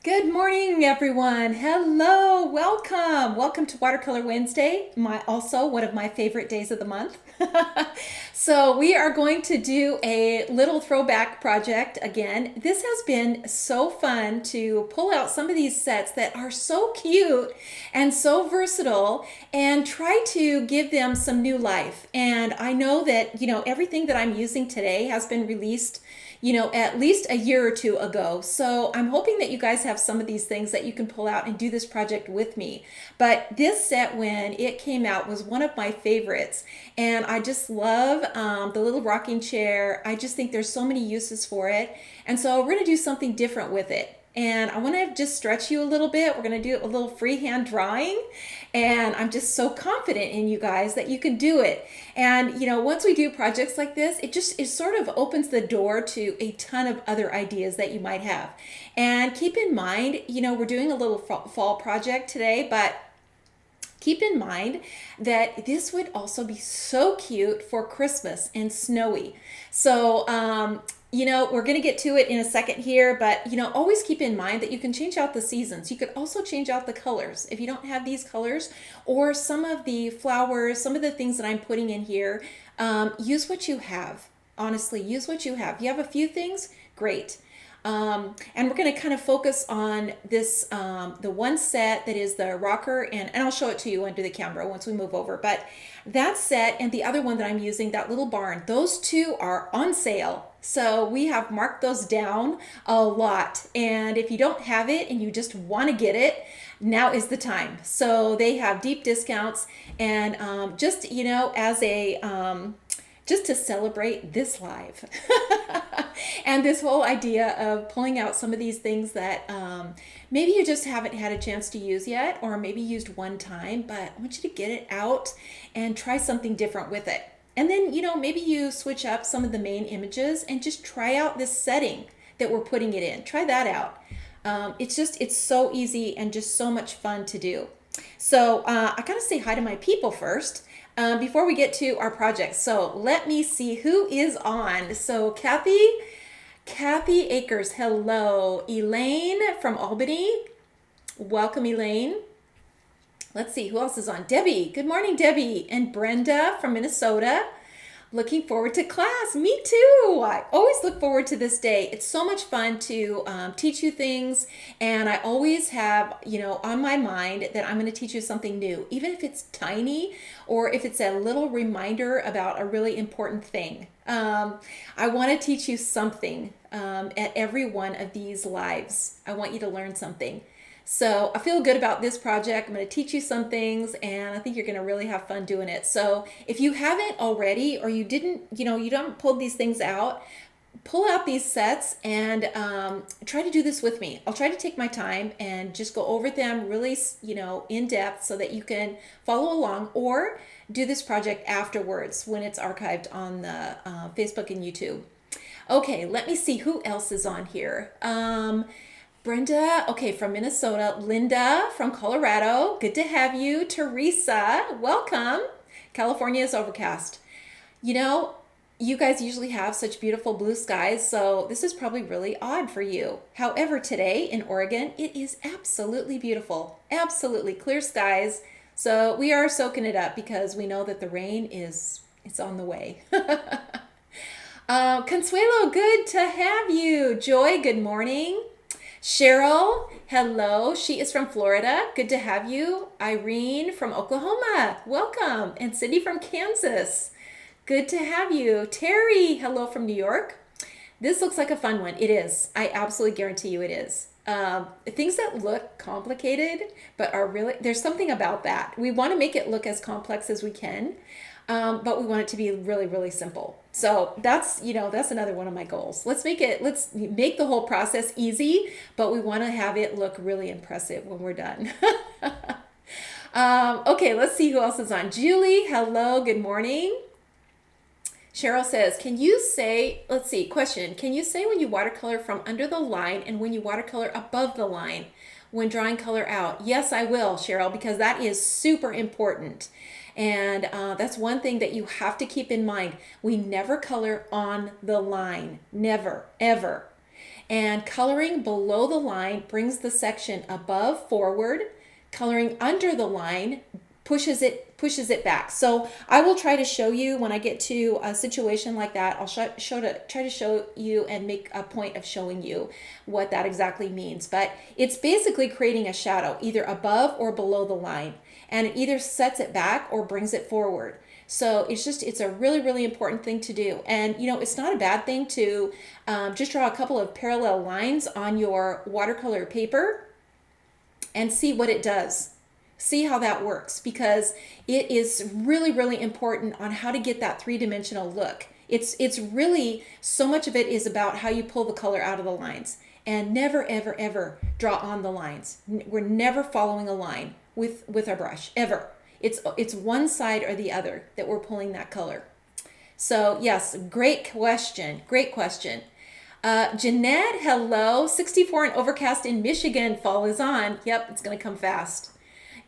Good morning, everyone. Hello, welcome. Welcome to Watercolor Wednesday, also one of my favorite days of the month. So we are going to do a little throwback project again. This has been so fun to pull out some of these sets that are so cute and so versatile and try to give them some new life. And I know that, everything that I'm using today has been released at least a year or two ago. So I'm hoping that you guys have some of these things that you can pull out and do this project with me. But this set, when it came out, was one of my favorites. And I just love the little rocking chair. I just think there's so many uses for it. And so we're going to do something different with it. And I want to just stretch you a little bit. We're going to do a little freehand drawing. And I'm just so confident in you guys that you can do it. And, once we do projects like this, it sort of opens the door to a ton of other ideas that you might have. And keep in mind, we're doing a little fall project today, but keep in mind that this would also be so cute for Christmas and snowy. So, we're going to get to it in a second here, but, always keep in mind that you can change out the seasons. You could also change out the colors. If you don't have these colors or some of the flowers, some of the things that I'm putting in here, use what you have. Honestly, use what you have. You have a few things, great. And we're going to kind of focus on this, the one set that is the rocker, and I'll show it to you under the camera once we move over. But that set and the other one that I'm using, that little barn, those two are on sale. So we have marked those down a lot. And if you don't have it and you just want to get it, now is the time. So they have deep discounts, and as a just to celebrate this live and this whole idea of pulling out some of these things that maybe you just haven't had a chance to use yet, or maybe used one time, but I want you to get it out and try something different with it. And then, maybe you switch up some of the main images and just try out this setting that we're putting it in. Try that out. It's so easy and just so much fun to do. So I gotta say hi to my people first. Before we get to our project. So let me see who is on. So Kathy Akers, hello. Elaine from Albany, welcome Elaine. Let's see who else is on. Debbie, good morning Debbie. And Brenda from Minnesota. Looking forward to class. Me too. I always look forward to this day. It's so much fun to teach you things. And I always have, on my mind that I'm going to teach you something new, even if it's tiny or if it's a little reminder about a really important thing. I want to teach you something at every one of these lives. I want you to learn something. So I feel good about this project. I'm going to teach you some things, and I think you're going to really have fun doing it. So if you haven't already, or you didn't, you don't pull these things out, pull out these sets and try to do this with me. I'll try to take my time and just go over them really, in depth so that you can follow along, or do this project afterwards when it's archived on the Facebook and YouTube. Okay, let me see who else is on here. Brenda, okay, from Minnesota. Linda from Colorado, good to have you. Teresa, welcome. California is overcast. You guys usually have such beautiful blue skies, so this is probably really odd for you. However, today in Oregon, it is absolutely beautiful. Absolutely clear skies. So we are soaking it up because we know that the rain it's on the way. Consuelo, good to have you. Joy, good morning. Cheryl, hello. She is from Florida. Good to have you. Irene from Oklahoma, welcome. And Cindy from Kansas, good to have you. Terry, hello from New York. This looks like a fun one. It is. I absolutely guarantee you it is. Things that look complicated but are really, there's something about that. We want to make it look as complex as we can, but we want it to be really, really simple. So that's another one of my goals. Let's make the whole process easy, but we want to have it look really impressive when we're done. Okay, let's see who else is on. Julie, hello, good morning. Cheryl says, question, can you say when you watercolor from under the line and when you watercolor above the line when drawing color out? Yes, I will, Cheryl, because that is super important. And that's one thing that you have to keep in mind. We never color on the line. Never, ever. And coloring below the line brings the section above forward. Coloring under the line pushes it back. So I will try to show you when I get to a situation like that. I'll try to show you and make a point of showing you what that exactly means. But it's basically creating a shadow either above or below the line, and it either sets it back or brings it forward. So it's a really, really important thing to do. And it's not a bad thing to just draw a couple of parallel lines on your watercolor paper and see what it does. See how that works, because it is really, really important on how to get that three-dimensional look. It's really, so much of it is about how you pull the color out of the lines, and never, ever, ever draw on the lines. We're never following a line with our brush, ever. It's one side or the other that we're pulling that color. So yes, great question. Great question. Jeanette, hello. 64 and overcast in Michigan. Fall is on. Yep, it's going to come fast.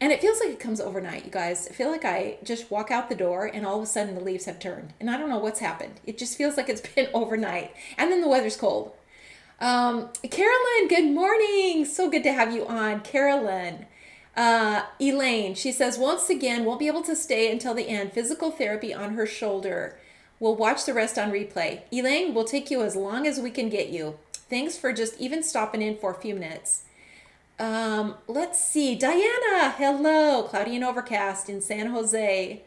And it feels like it comes overnight, you guys. I feel like I just walk out the door and all of a sudden the leaves have turned. And I don't know what's happened. It just feels like it's been overnight. And then the weather's cold. Carolyn, good morning. So good to have you on, Carolyn. Elaine, she says, once again, won't be able to stay until the end. Physical therapy on her shoulder. We'll watch the rest on replay. Elaine, we'll take you as long as we can get you. Thanks for just even stopping in for a few minutes. Let's see. Diana, hello. Cloudy and overcast in San Jose.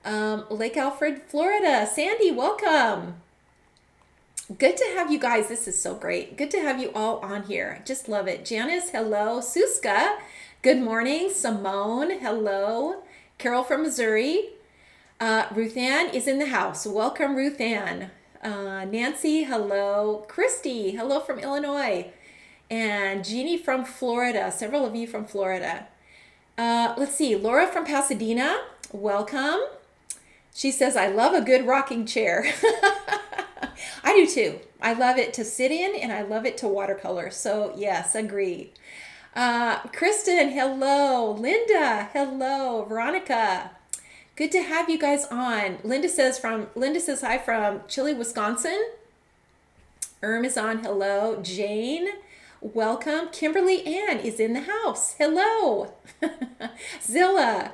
Lake Alfred, Florida. Sandy, welcome. Good to have you guys. This is so great. Good to have you all on here. Just love it. Janice, hello. Suska, good morning. Simone, hello. Carol from Missouri. Ruth Ann is in the house. Welcome, Ruth Ann. Nancy, hello. Christy, hello from Illinois. And Jeannie from Florida. Several of you from Florida. Let's see. Laura from Pasadena, welcome. She says, I love a good rocking chair. I do too. I love it to sit in and I love it to watercolor. So yes, agree. Kristen, hello. Linda, hello. Veronica, good to have you guys on. Linda says hi from Chile, Wisconsin. is on, hello. Jane, welcome. Kimberly Ann is in the house. Hello. Zilla,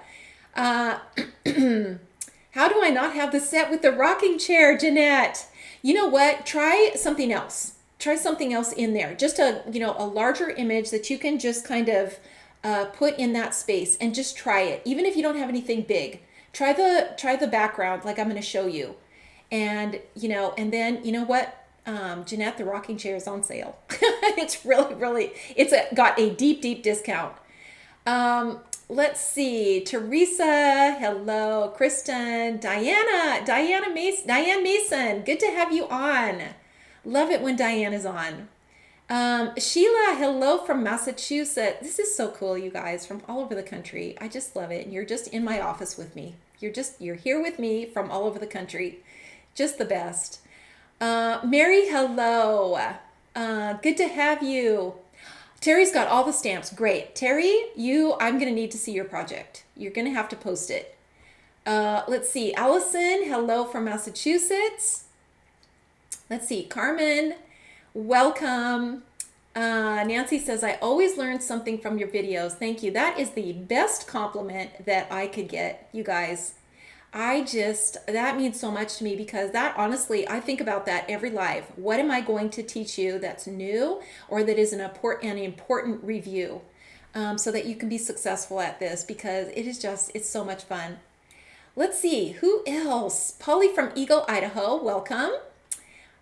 how do I not have the set with the rocking chair, Jeanette? You know what? Try something else. Try something else in there. Just a larger image that you can just kind of put in that space and just try it. Even if you don't have anything big, try the background like I'm going to show you. And then you know what? Jeanette, the rocking chair is on sale. It's really, got a deep discount. Let's see. Teresa, hello. Kristen, Diane Mason. Good to have you on. Love it when Diane is on. Sheila, hello from Massachusetts. This is so cool, you guys, from all over the country. I just love it. And you're just in my office with me. You're here with me from all over the country. Just the best. Mary, hello. Good to have you. Terry's got all the stamps. Great. Terry, I'm going to need to see your project. You're going to have to post it. Let's see. Allison, hello from Massachusetts. Let's see. Carmen, welcome. Nancy says, I always learn something from your videos. Thank you. That is the best compliment that I could get, you guys. That means so much to me, because that, honestly, I think about that every live. What am I going to teach you that's new or that is an important review, so that you can be successful at this, because it's so much fun. Let's see, who else? Polly from Eagle, Idaho, welcome.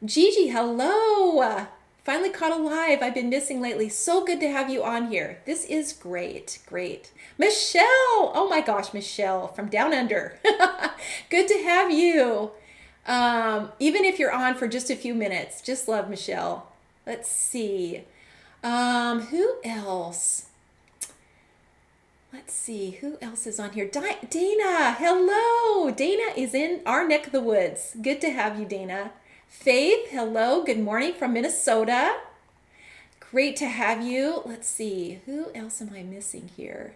Gigi, hello. Finally caught a live. I've been missing lately. So good to have you on here. This is great. Michelle, oh my gosh, Michelle from down under. Good to have you. Even if you're on for just a few minutes, just love Michelle. Let's see. Who else? Let's see, who else is on here? Dana, hello. Dana is in our neck of the woods. Good to have you, Dana. Faith, hello. Good morning from Minnesota. Great to have you. Let's see, who else am I missing here?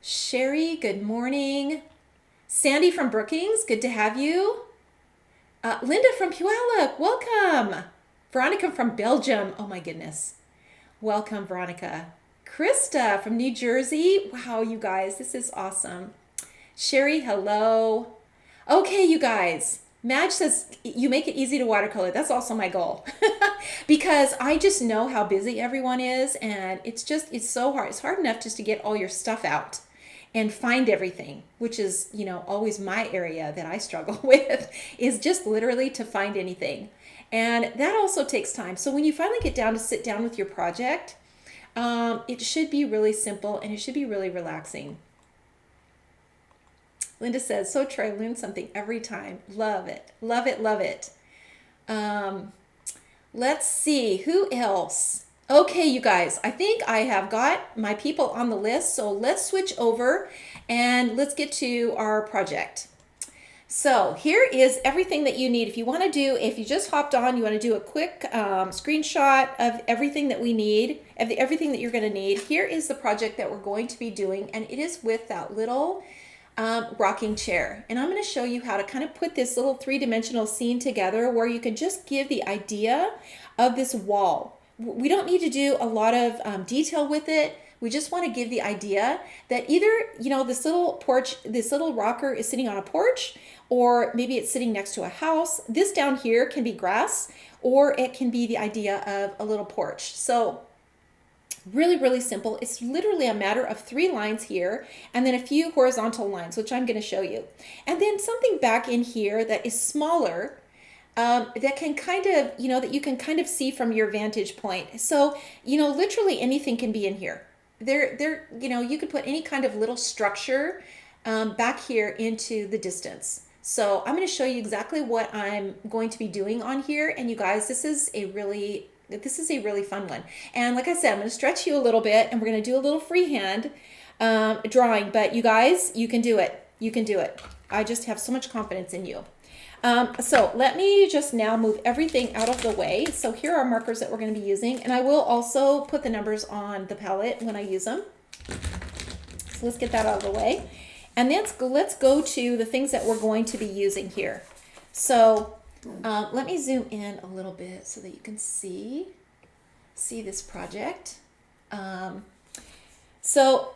Sherry, good morning. Sandy from Brookings, good to have you. Linda from Puyallup, welcome. Veronica from Belgium, oh my goodness. Welcome, Veronica. Krista from New Jersey, wow, you guys, this is awesome. Sherry, hello. Okay, you guys. Madge says you make it easy to watercolor. That's also my goal. Because I just know how busy everyone is, and it's so hard. It's hard enough just to get all your stuff out and find everything, which is, always my area that I struggle with, is just literally to find anything. And that also takes time. So when you finally get down to sit down with your project, it should be really simple and it should be really relaxing. Linda says, so true, I learn something every time. Love it, love it, love it. Let's see, who else? Okay, you guys, I think I have got my people on the list, so let's switch over and let's get to our project. So here is everything that you need. If you just hopped on, you want to do a quick screenshot of everything that we need, of everything that you're going to need. Here is the project that we're going to be doing, and it is with that little rocking chair. And I'm going to show you how to kind of put this little three-dimensional scene together where you can just give the idea of this wall. We don't need to do a lot of detail with it. We just want to give the idea that either, this little porch, this little rocker is sitting on a porch, or maybe it's sitting next to a house. This down here can be grass, or it can be the idea of a little porch. So really, really simple. It's literally a matter of 3 lines here and then a few horizontal lines, which I'm going to show you. And then something back in here that is smaller, that can kind of, that you can kind of see from your vantage point. So, literally anything can be in here. You could put any kind of little structure back here into the distance. So I'm going to show you exactly what I'm going to be doing on here. And you guys, this is a really fun one. And like I said, I'm going to stretch you a little bit and we're going to do a little freehand drawing. But you guys, you can do it. You can do it. I just have so much confidence in you. So let me just now move everything out of the way. So here are markers that we're going to be using. And I will also put the numbers on the palette when I use them. So let's get that out of the way. And then let's go to the things that we're going to be using here. So let me zoom in a little bit so that you can see this project.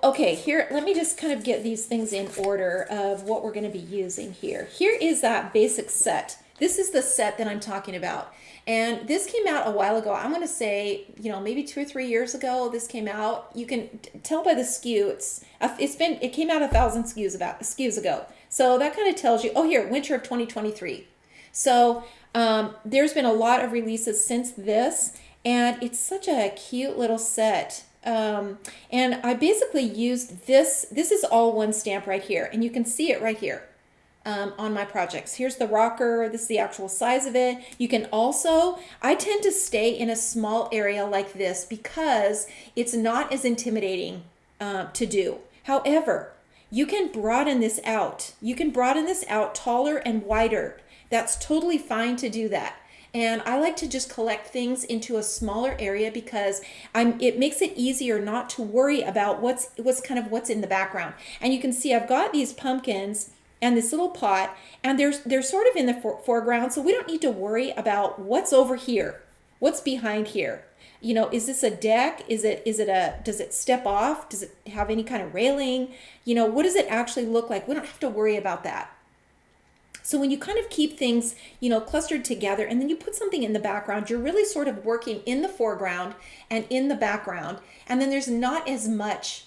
Okay, here, let me just kind of get these things in order of what we're going to be using here. Here is that basic set. This is the set that I'm talking about. And this came out a while ago. I'm going to say, maybe 2 or 3 years ago, this came out. You can tell by the SKU. It came out 1,000 SKUs ago. So that kind of tells you, here, winter of 2023. So there's been a lot of releases since this, and it's such a cute little set. And I basically used this. This is all one stamp right here, and you can see it right here on my projects. Here's the rocker. This is the actual size of it. You can also, I tend to stay in a small area like this because it's not as intimidating to do. However, you can broaden this out. You can broaden this out taller and wider. That's totally fine to do that. And I like to just collect things into a smaller area because it makes it easier not to worry about what's in the background. And you can see I've got these pumpkins and this little pot, and they're sort of in the foreground, so we don't need to worry about what's over here, what's behind here. Is this a deck? Does it step off? Does it have any kind of railing? What does it actually look like? We don't have to worry about that. So when you kind of keep things, clustered together and then you put something in the background, you're really sort of working in the foreground and in the background. And then there's not as much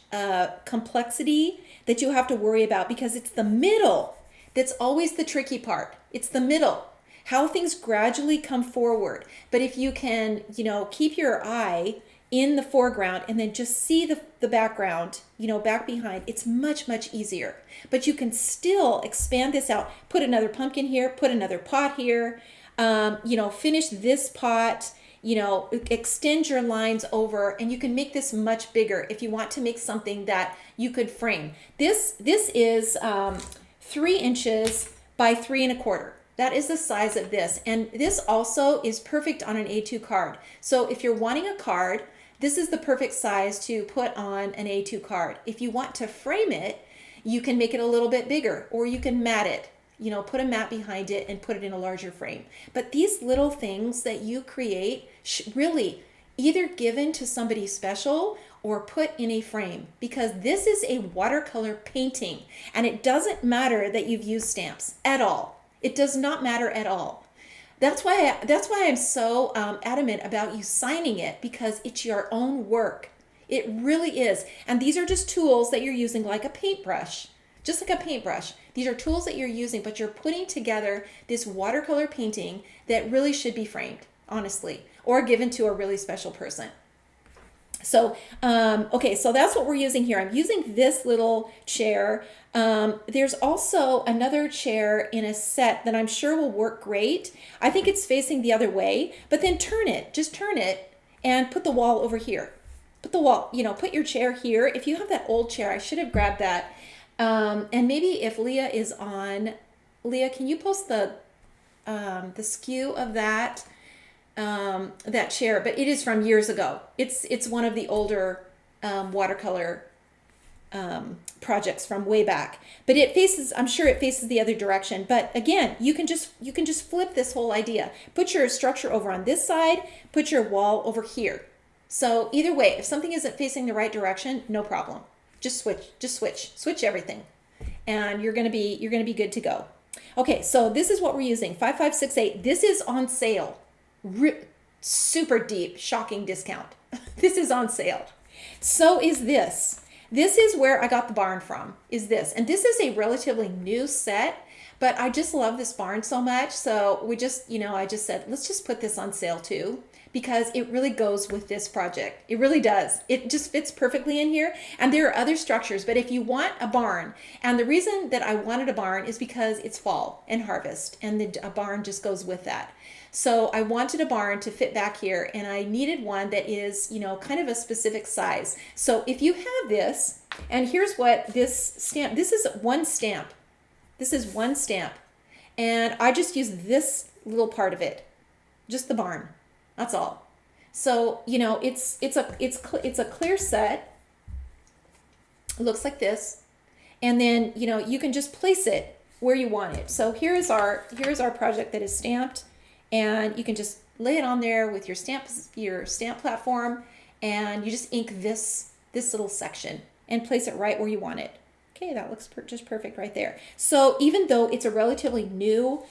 complexity that you have to worry about because it's the middle that's always the tricky part. It's the middle, how things gradually come forward. But if you can, keep your eye in the foreground and then just see the background, back behind, it's much, much easier. But you can still expand this out, put another pumpkin here, put another pot here, finish this pot, extend your lines over, and you can make this much bigger if you want to make something that you could frame. This is 3 inches by 3 1/4. That is the size of this. And this also is perfect on an A2 card. So if you're wanting a card, this is the perfect size to put on an A2 card. If you want to frame it, you can make it a little bit bigger, or you can mat it. put a mat behind it and put it in a larger frame. But these little things that you create really either given to somebody special or put in a frame, because this is a watercolor painting, and it doesn't matter that you've used stamps at all. It does not matter at all. That's why I'm so adamant about you signing it, because it's your own work. It really is. And these are just tools that you're using like a paintbrush. Just like a paintbrush. These are tools that you're using, but you're putting together this watercolor painting that really should be framed, honestly, or given to a really special person. So, okay, so that's what we're using here. I'm using this little chair. There's also another chair in a set that I'm sure will work great. I think it's facing the other way, but then just turn it and put the wall over here. Put the wall, put your chair here. If you have that old chair, I should have grabbed that. And maybe if Leah is on, Leah, can you post the skew of that chair? But it is from years ago. It's one of the older watercolor projects from way back. But I'm sure it faces the other direction. But again, you can just flip this whole idea. Put your structure over on this side. Put your wall over here. So either way, if something isn't facing the right direction, no problem. Just switch everything, and you're gonna be good to go. Okay, so this is what we're using, 5568. This is on sale, super deep, shocking discount. This is on sale. So is this. This is where I got the barn from, is this. And this is a relatively new set, but I just love this barn so much. So we just, I just said, let's just put this on sale too, because it really goes with this project. It really does. It just fits perfectly in here. And there are other structures, but if you want a barn, and the reason that I wanted a barn is because it's fall and harvest, and a barn just goes with that. So I wanted a barn to fit back here, and I needed one that is, kind of a specific size. So if you have this, and here's what this stamp, this is one stamp. This is one stamp. And I just used this little part of it, just the barn. That's all. So, it's a clear set. It looks like this. And then, you can just place it where you want it. So here's our project that is stamped, and you can just lay it on there with your stamp platform, and you just ink this little section and place it right where you want it. Okay, that looks just perfect right there. So even though it's a relatively new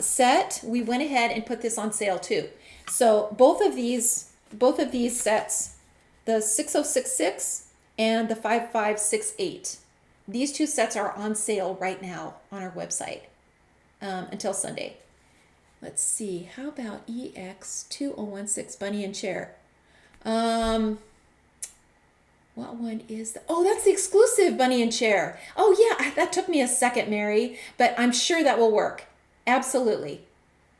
set, we went ahead and put this on sale too. So both of these sets, the 6066 and the 5568, these two sets are on sale right now on our website until Sunday. Let's see, how about EX2016 Bunny and Chair? What one is that? Oh, that's the exclusive Bunny and Chair. Oh yeah, that took me a second, Mary, but I'm sure that will work. Absolutely.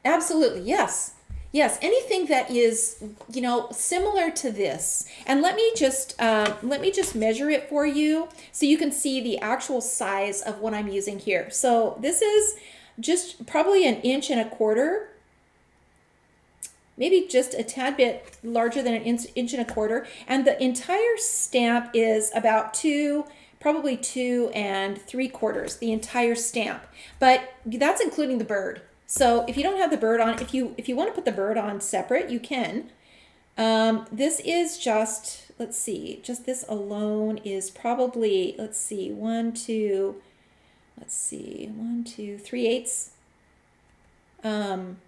Absolutely, yes. Yes, anything that is, similar to this. And let me just measure it for you so you can see the actual size of what I'm using here. So this is just probably 1.25 inches, maybe just a tad bit larger than 1.25 inches. And the entire stamp is about probably 2 3/4, the entire stamp. But that's including the bird. So if you don't have the bird on, if you want to put the bird on separate, you can. This is just, let's see, just this alone is probably, 1, 2, 3/8.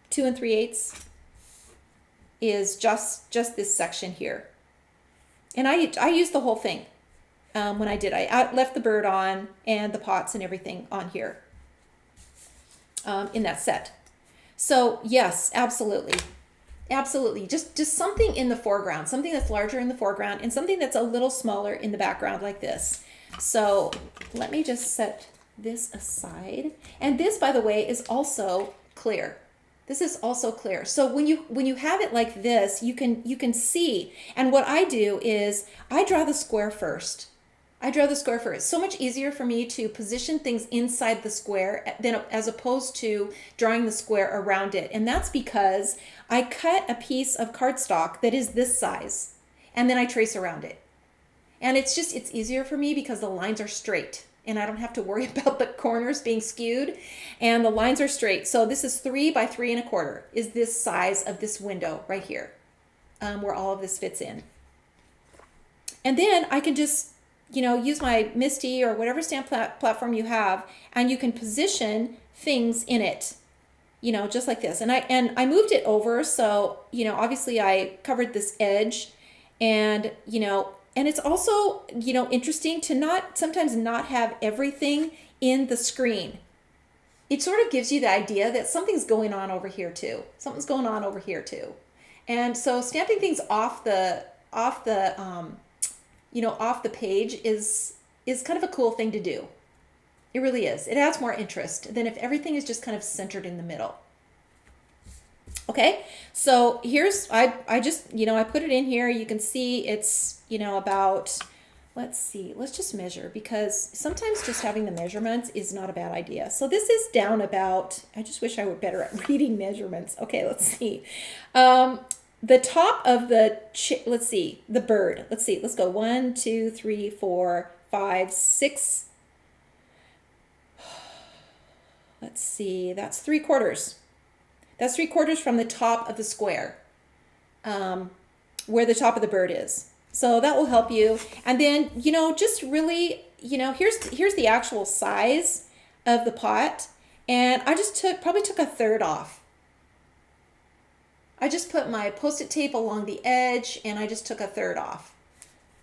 2 3/8 is just this section here. And I used the whole thing when I did. I left the bird on and the pots and everything on here. In that set. So yes, absolutely. Absolutely. Just something in the foreground, something that's larger in the foreground and something that's a little smaller in the background like this. So let me just set this aside. And this, by the way, is also clear. This is also clear. So when you have it like this, you can see. And what I do is I draw the square first. It's so much easier for me to position things inside the square as opposed to drawing the square around it. And that's because I cut a piece of cardstock that is this size, and then I trace around it. And it's easier for me because the lines are straight and I don't have to worry about the corners being skewed, and the lines are straight. So this is 3 by 3 1/4 is this size of this window right here, where all of this fits in. And then I can just, use my Misty or whatever stamp platform you have, and you can position things in it, just like this. And I moved it over, so, obviously I covered this edge, and, and it's also, interesting to sometimes not have everything in the screen. It sort of gives you the idea that something's going on over here too. Something's going on over here too. And so stamping things off the page is kind of a cool thing to do. It really is. It adds more interest than if everything is just kind of centered in the middle. Okay, so here's, I just, I put it in here. You can see it's, about, let's see, let's just measure, because sometimes just having the measurements is not a bad idea. So this is down about, I just wish I were better at reading measurements. Okay, let's see. The top of the, let's see, the bird. Let's see, let's go 1, 2, 3, 4, 5, 6. Let's see, that's 3/4. That's 3/4 from the top of the square, where the top of the bird is. So that will help you. And then, just really, here's the actual size of the pot. And I just probably took 1/3 off. I just put my Post-it tape along the edge, and I just took 1/3 off,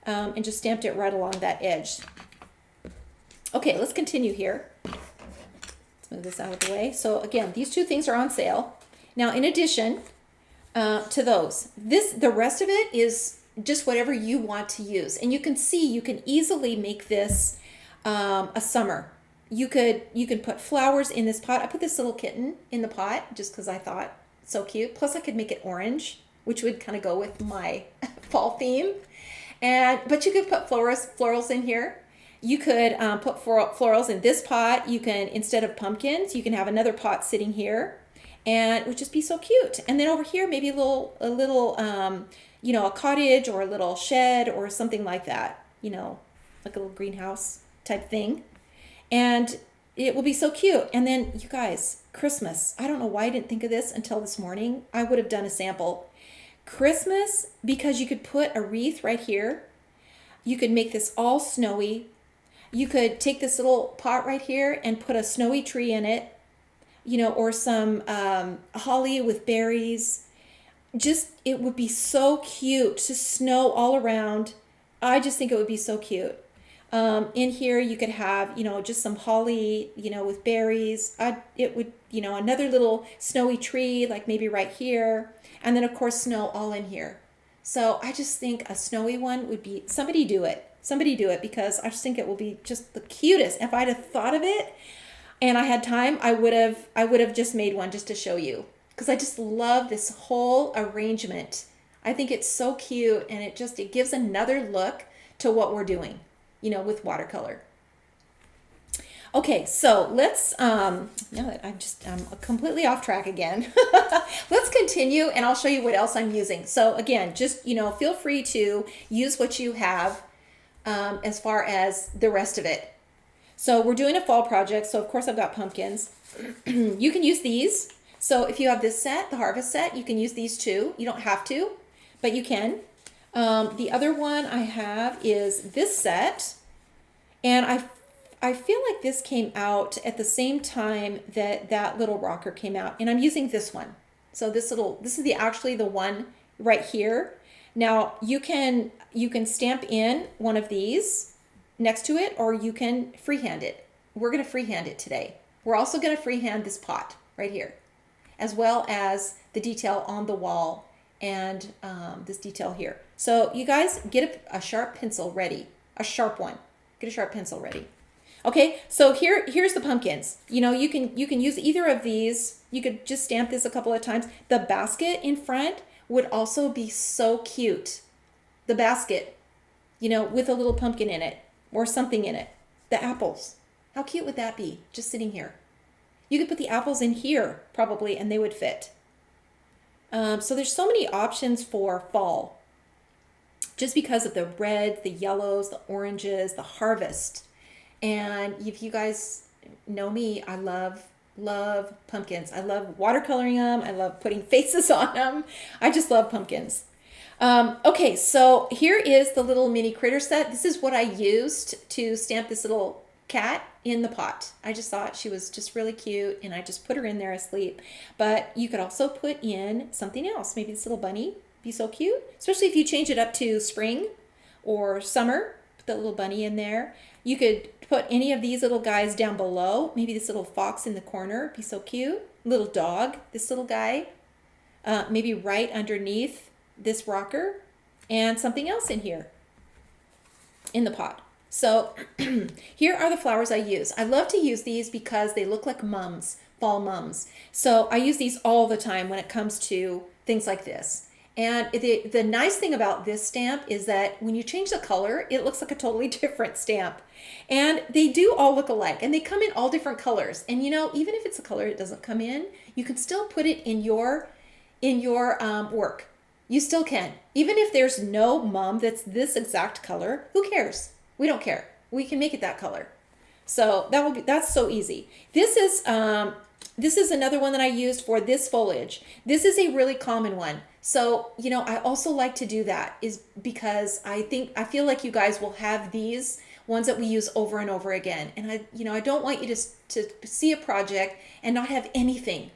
and just stamped it right along that edge. Okay, let's continue here. Let's move this out of the way. So again, these two things are on sale. Now, in addition to those, the rest of it is just whatever you want to use. And you can see, you can easily make this a summer. You can put flowers in this pot. I put this little kitten in the pot just because I thought so cute. Plus I could make it orange, which would kind of go with my fall theme. But you could put florals in here. You could put florals in this pot. You can, instead of pumpkins, you can have another pot sitting here, and it would just be so cute. And then over here, maybe a little a cottage or a little shed or something like that, like a little greenhouse type thing. And it will be so cute. And then, you guys, Christmas. I don't know why I didn't think of this until this morning. I would have done a sample. Christmas, because you could put a wreath right here. You could make this all snowy. You could take this little pot right here and put a snowy tree in it, or some holly with berries. It would be so cute to snow all around. I just think it would be so cute. In here, you could have, just some holly, with berries. It would, another little snowy tree, like maybe right here. And then, of course, snow all in here. So I just think a snowy one would be, somebody do it, because I just think it will be just the cutest. If I'd have thought of it and I had time, I would have just made one just to show you, because I just love this whole arrangement. I think it's so cute, and it gives another look to what we're doing, with watercolor. Okay, so let's, now that I'm completely off track again, let's continue, and I'll show you what else I'm using. So again, just, feel free to use what you have as far as the rest of it. So we're doing a fall project, so of course I've got pumpkins. You can use these. So if you have this set, the harvest set, you can use these too. You don't have to, but you can. The other one I have is this set, and I feel like this came out at the same time that little rocker came out, and I'm using this one. So this is actually the one right here. Now you can stamp in one of these next to it, or you can freehand it. We're going to freehand it today. We're also going to freehand this pot right here, as well as the detail on the wall and this detail here. So you guys, get a sharp pencil ready, a sharp one. Get a sharp pencil ready. Okay, so here's the pumpkins. You can use either of these. You could just stamp this a couple of times. The basket in front would also be so cute. The basket, with a little pumpkin in it or something in it. The apples. How cute would that be, just sitting here? You could put the apples in here probably, and they would fit. So there's so many options for fall, just because of the reds, the yellows, the oranges, the harvest. And if you guys know me, I love pumpkins. I love watercoloring them. I love putting faces on them. I just love pumpkins. Okay, so here is the little mini critter set. This is what I used to stamp this little cat in the pot. I just thought she was just really cute, and I just put her in there asleep. But you could also put in something else. Maybe this little bunny, be so cute, especially if you change it up to spring or summer. Put the little bunny in there. You could put any of these little guys down below. Maybe this little fox in the corner, be so cute. Little dog, this little guy. Maybe right underneath this rocker, and something else in here in the pot. So here are the flowers I use. I love to use these because they look like mums, fall mums. So I use these all the time when it comes to things like this. And the nice thing about this stamp is that when you change the color, it looks like a totally different stamp. And they do all look alike, and they come in all different colors. And you know, even if it's a color it doesn't come in, you can still put it in your work. You still can. Even if there's no mum that's this exact color, who cares? We don't care. We can make it that color. So that's so easy. This is another one that I used for this foliage. This is a really common one. So, you know, I also like to do that is because I feel like you guys will have these ones that we use over and over again. And I don't want you to see a project and not have anything.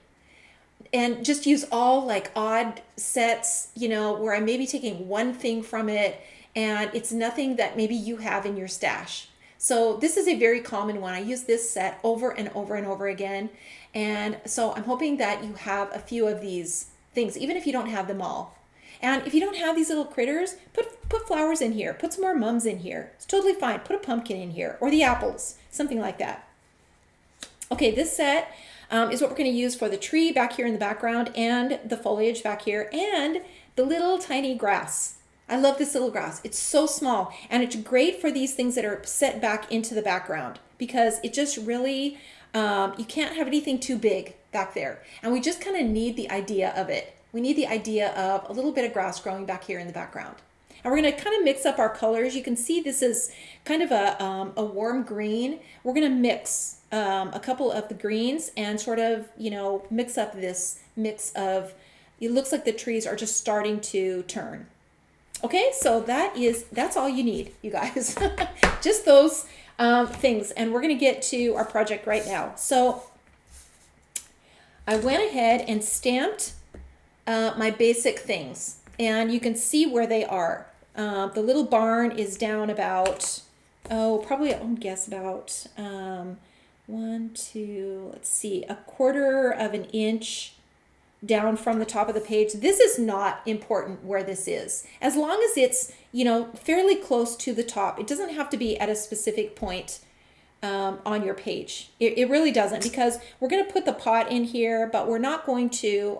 And just use all like odd sets, you know, where I may be taking one thing from it and it's nothing that maybe you have in your stash. So this is a very common one. I use this set over and over and over again. And so I'm hoping that you have a few of these things, even if you don't have them all. And if you don't have these little critters, put flowers in here. Put some more mums in here. It's totally fine. Put a pumpkin in here or the apples, something like that. Okay, this set is what we're going to use for the tree back here in the background and the foliage back here and the little tiny grass. I love this little grass. It's so small, and it's great for these things that are set back into the background because it just really, you can't have anything too big back there. And we just kind of need the idea of it. We need the idea of a little bit of grass growing back here in the background. And we're going to kind of mix up our colors. You can see this is kind of a warm green. We're going to mix a couple of the greens and sort of, you know, mix up this mix of, it looks like the trees are just starting to turn. Okay, so that's all you need, you guys. Just those things. And we're going to get to our project right now. So I went ahead and stamped my basic things. And you can see where they are. The little barn is down about, probably, I would guess about let's see, a quarter of an inch down from the top of the page. This is not important where this is. As long as it's, you know, fairly close to the top. It doesn't have to be at a specific point on your page. It really doesn't, because we're going to put the pot in here, but we're not going to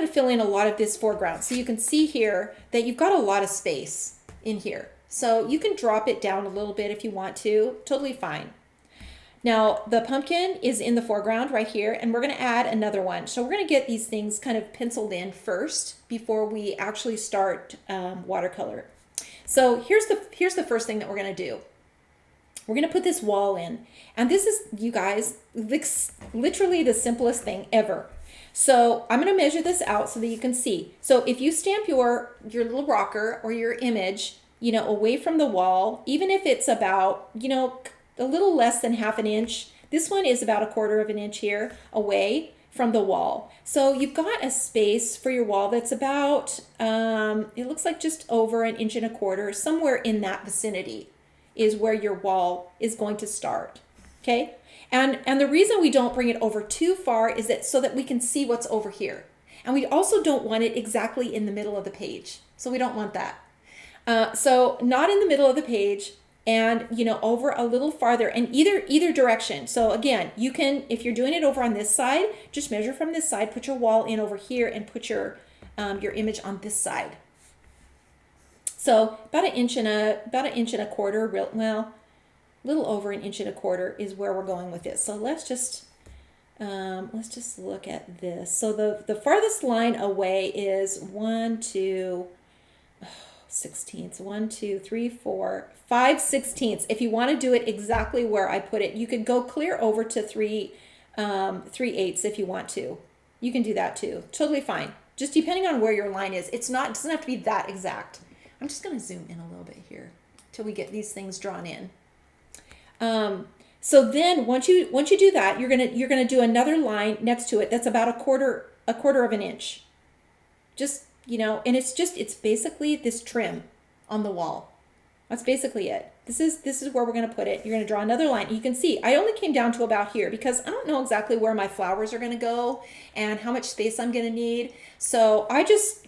fill in a lot of this foreground. So you can see here that you've got a lot of space in here. So you can drop it down a little bit if you want to, totally fine. Now the pumpkin is in the foreground right here, and we're going to add another one. So we're going to get these things kind of penciled in first before we actually start watercolor. So here's the first thing that we're going to do. We're going to put this wall in, and this is, you guys, literally the simplest thing ever. So I'm going to measure this out so that you can see. So if you stamp your little rocker or your image, you know, away from the wall, even if it's about, you know, a little less than half an inch, this one is about a quarter of an inch here away from the wall. So you've got a space for your wall that's about, it looks like just over an inch and a quarter, somewhere in that vicinity is where your wall is going to start. Okay. And the reason we don't bring it over too far is that so that we can see what's over here. And we also don't want it exactly in the middle of the page. So we don't want that. So not in the middle of the page, and, you know, over a little farther, and either direction. So again, you can, if you're doing it over on this side, just measure from this side, put your wall in over here, and put your image on this side. So about an inch and a quarter, well, a little over an inch and a quarter is where we're going with this. So let's just look at this. So the farthest line away is 1, 2, sixteenths. 1, 2, 3, 4, 5 sixteenths. If you want to do it exactly where I put it, you could go clear over to 3/8 if you want to. You can do that too. Totally fine. Just depending on where your line is. It doesn't have to be that exact. I'm just going to zoom in a little bit here till we get these things drawn in. So then once you do that, you're gonna do another line next to it that's about a quarter of an inch. Just, and it's basically this trim on the wall. That's basically it. This is where we're gonna put it. You're gonna draw another line. You can see I only came down to about here because I don't know exactly where my flowers are gonna go and how much space I'm gonna need. So I just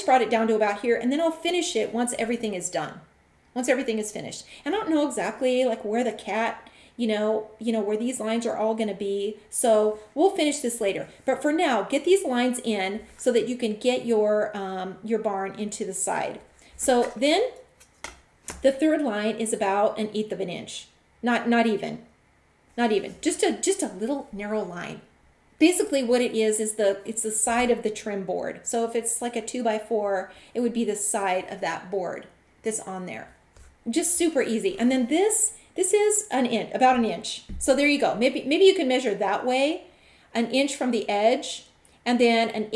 brought it down to about here, and then I'll finish it once everything is done. Once everything is finished. And I don't know exactly like where the cat, where these lines are all going to be. So we'll finish this later. But for now, get these lines in so that you can get your barn into the side. So then the third line is about 1/8 of an inch. Not even. Just a little narrow line. Basically what it is it's the side of the trim board. So if it's like a 2x4, it would be the side of that board that's on there. Just super easy. And then this is about an inch. So there you go. Maybe you can measure that way, 1 inch from the edge, and then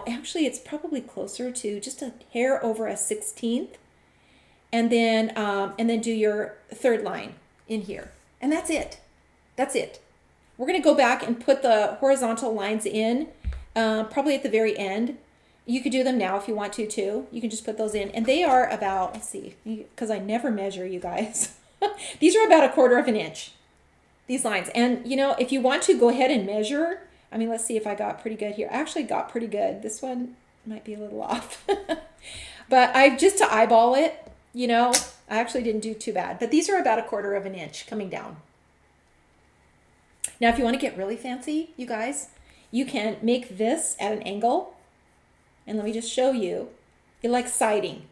actually it's probably closer to just a hair over a 1/16, and then do your third line in here, and that's it. We're going to go back and put the horizontal lines in, probably at the very end. You could do them now if you want to too. You can just put those in, and they are about, let's see, because I never measure, you guys. These are about a quarter of an inch, these lines. And if you want to go ahead and measure, let's see if I got pretty good here. I actually got pretty good. This one might be a little off, but just to eyeball it, I actually didn't do too bad. But these are about a quarter of an inch coming down. Now, if you want to get really fancy, you guys, you can make this at an angle. And let me just show you. It likes siding.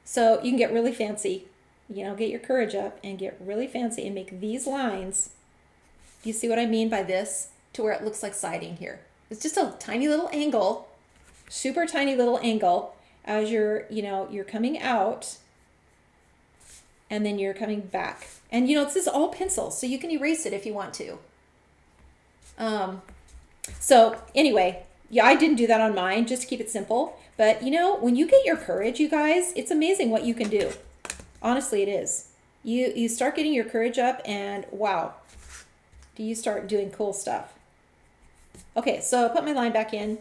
So you can get really fancy. Get your courage up and get really fancy and make these lines. Do you see what I mean by this? To where it looks like siding here. It's just a tiny little angle, super tiny little angle as you're coming out, and then you're coming back. And this is all pencil, so you can erase it if you want to. So anyway, yeah, I didn't do that on mine, just to keep it simple. But when you get your courage, you guys, it's amazing what you can do. Honestly, it is. You start getting your courage up, and wow, do you start doing cool stuff. Okay, so I put my line back in.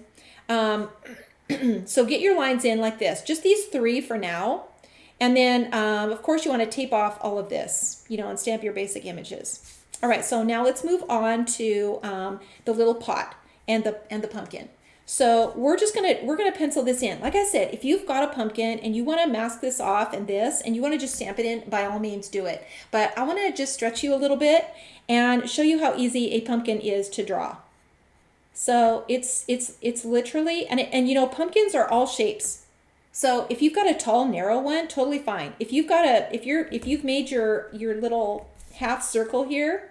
So get your lines in like this, just these 3 for now. And then, of course, you want to tape off all of this, and stamp your basic images. All right, so now let's move on to the little pot and the pumpkin. So we're gonna pencil this in. Like I said, if you've got a pumpkin and you want to mask this off and you want to just stamp it in, by all means do it. But I want to just stretch you a little bit and show you how easy a pumpkin is to draw. So it's literally, and pumpkins are all shapes. So if you've got a tall, narrow one, totally fine. If you've made your little half circle here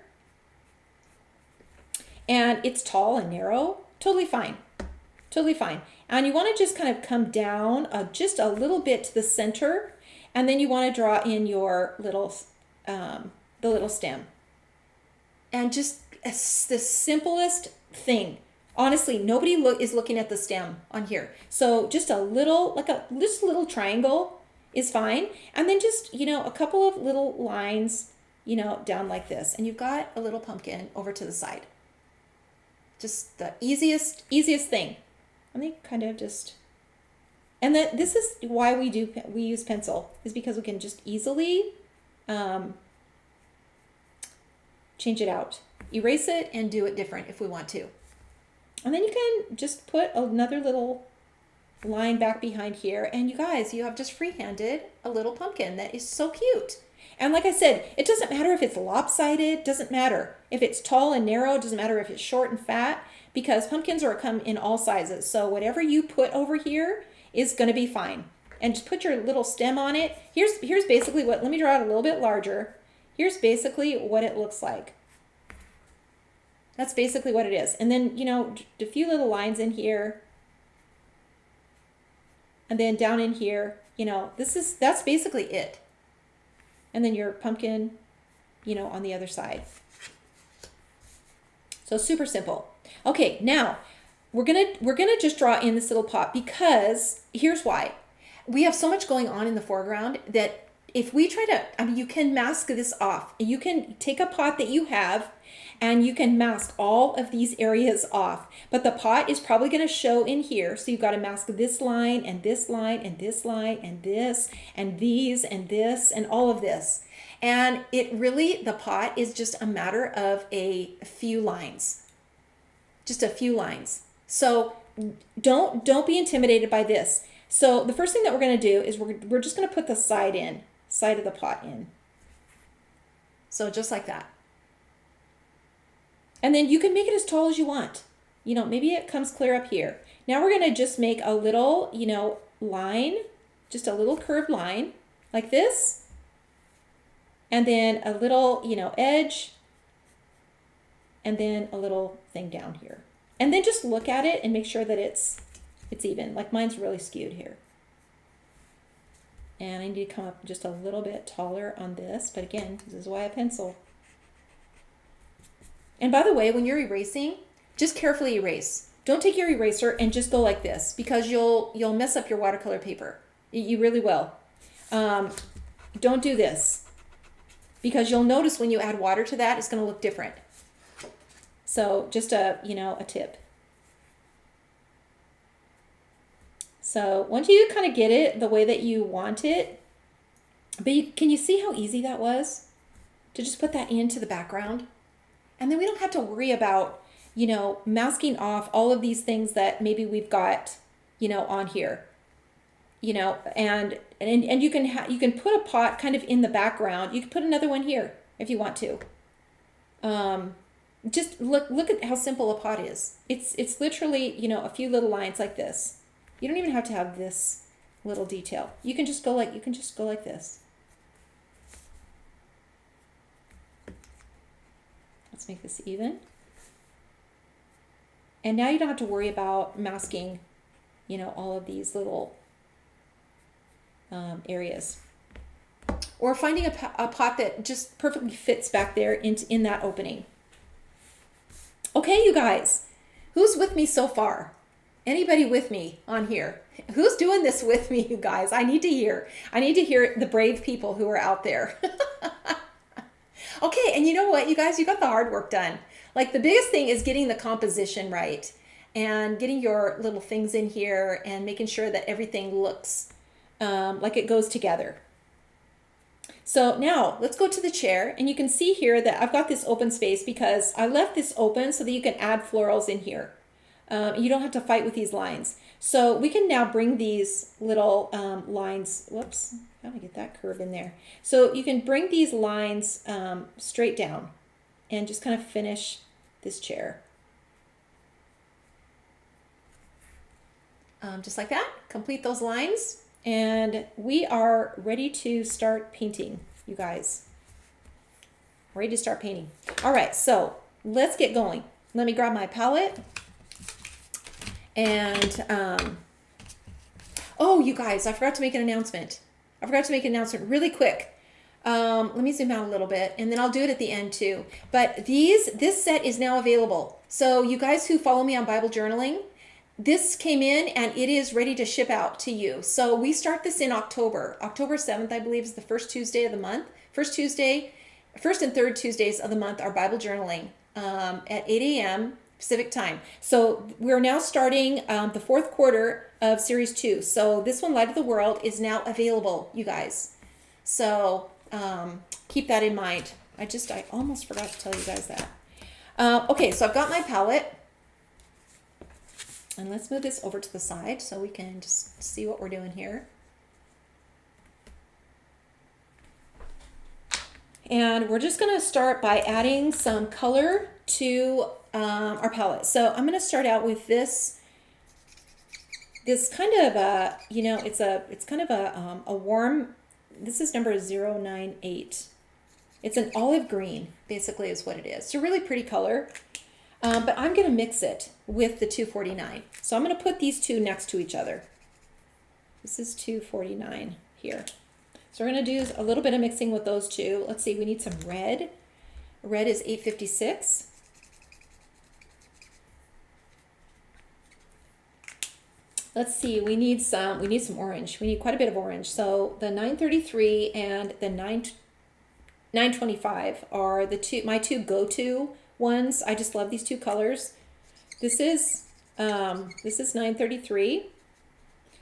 and it's tall and narrow, totally fine. Totally fine. And you want to just kind of come down just a little bit to the center, and then you want to draw in your little the little stem. And just the simplest thing. Honestly, nobody is looking at the stem on here. So just a little triangle is fine. And then just, a couple of little lines, down like this. And you've got a little pumpkin over to the side. Just the easiest thing. And they kind of just, and this is why we use pencil, is because we can just easily change it out, erase it, and do it different if we want to. And then you can just put another little line back behind here, and you guys, you have just freehanded a little pumpkin that is so cute. And like I said, it doesn't matter if it's lopsided, doesn't matter if it's tall and narrow, doesn't matter if it's short and fat, because pumpkins come in all sizes. So whatever you put over here is going to be fine. And just put your little stem on it. Here's basically let me draw it a little bit larger. Here's basically what it looks like. That's basically what it is. And then, a few little lines in here. And then down in here, you know, that's basically it. And then your pumpkin, you know, on the other side. So super simple. Okay, now we're gonna just draw in this little pot, because here's why. We have so much going on in the foreground that if we try to, I mean, you can mask this off. You can take a pot that you have and you can mask all of these areas off. But the pot is probably going to show in here. So you've got to mask this line and this line and this line and this and these and this and all of this. And it really, the pot is just a matter of a few lines. Just a few lines. So don't be intimidated by this. So the first thing that we're going to do is we're just going to put the side of the pot in. So just like that. And then you can make it as tall as you want. You know, maybe it comes clear up here. Now we're going to just make a little, you know, line, just a little curved line like this. And then a little, you know, edge. And then a little thing down here. And then just look at it and make sure that it's even. Like mine's really skewed here. And I need to come up just a little bit taller on this. But again, this is why I pencil. And by the way, when you're erasing, just carefully erase. Don't take your eraser and just go like this, because you'll mess up your watercolor paper. You really will. Don't do this, because you'll notice when you add water to that, it's going to look different. So just a tip. So once you kind of get it the way that you want it, but can you see how easy that was to just put that into the background? And then we don't have to worry about, you know, masking off all of these things that maybe we've got, you know, on here, you know, and you can put a pot kind of in the background. You can put another one here if you want to. Just look at how simple a pot is. It's literally, you know, a few little lines like this. You don't even have to have this little detail. You can just go like this. Let's make this even. And now you don't have to worry about masking, you know, all of these little areas. Or finding a pot that just perfectly fits back there in that opening. Okay, you guys, who's with me so far? Anybody with me on here? Who's doing this with me, you guys? I need to hear the brave people who are out there. Okay, and you know what, you guys, you got the hard work done. Like the biggest thing is getting the composition right and getting your little things in here and making sure that everything looks like it goes together. So now let's go to the chair, and you can see here that I've got this open space because I left this open so that you can add florals in here. You don't have to fight with these lines. So we can now bring these little lines, whoops, how do I get that curve in there? So you can bring these lines straight down and just kind of finish this chair. Just like that, complete those lines. And we are ready to start painting, you guys. Ready to start painting. All right, so let's get going. Let me grab my palette. And, oh, you guys, I forgot to make an announcement. Really quick. Let me zoom out a little bit, and then I'll do it at the end too. But this set is now available. So you guys who follow me on Bible journaling, this came in and it is ready to ship out to you. So we start this in October. October 7th, I believe, is the first Tuesday of the month. First and third Tuesdays of the month are Bible journaling at 8 a.m. Pacific time. So we're now starting the fourth quarter of series 2. So this one, Light of the World, is now available, you guys. So keep that in mind. I almost forgot to tell you guys that. Okay, so I've got my palette. And let's move this over to the side so we can just see what we're doing here. And we're just going to start by adding some color to our palette. So I'm going to start out with this kind of a, you know, it's kind of a warm, this is number 098. It's an olive green, basically, is what it is. It's a really pretty color. But I'm going to mix it with the 249. So I'm going to put these two next to each other. This is 249 here. So we're going to do a little bit of mixing with those two. Let's see, we need some red. Red is 856. Let's see, we need some orange. We need quite a bit of orange. So the 933 and the 925 are my two go-to ones. I just love these two colors. This is 933.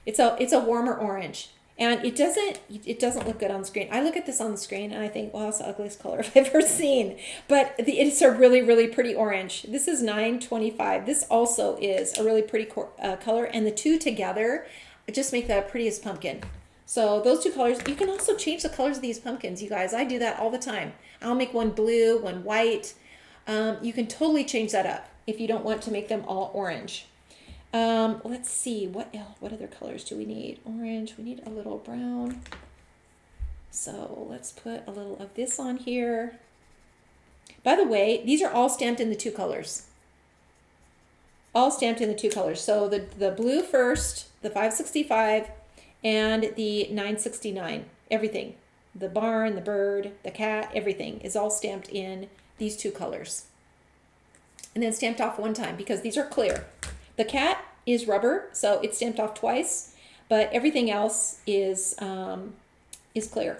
It's a warmer orange. And it doesn't look good on the screen. I look at this on the screen and I think, well, that's the ugliest color I've ever seen. But it's a really, really pretty orange. This is 925. This also is a really pretty color. And the two together just make the prettiest pumpkin. So those two colors, you can also change the colors of these pumpkins, you guys. I do that all the time. I'll make one blue, one white. You can totally change that up if you don't want to make them all orange. Let's see, what other colors do we need? Orange, we need a little brown. So let's put a little of this on here. By the way, these are all stamped in the two colors. All stamped in the two colors. So the blue first, the 565, and the 969. Everything. The barn, the bird, the cat, everything is all stamped in these two colors. And then stamped off one time because these are clear. The cat is rubber, so it's stamped off twice, but everything else is clear.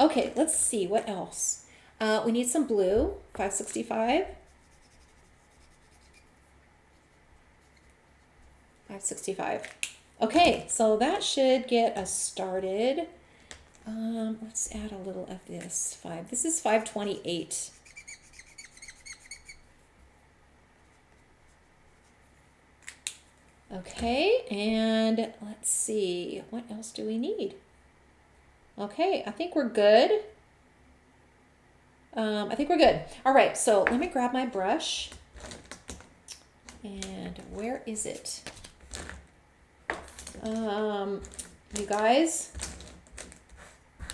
Okay, let's see what else. We need some blue, 565. 565. Okay, so that should get us started. Let's add a little of this. This is 528. Okay, and let's see, what else do we need? Okay, I think we're good. I think we're good. All right, so let me grab my brush. And where is it? You guys,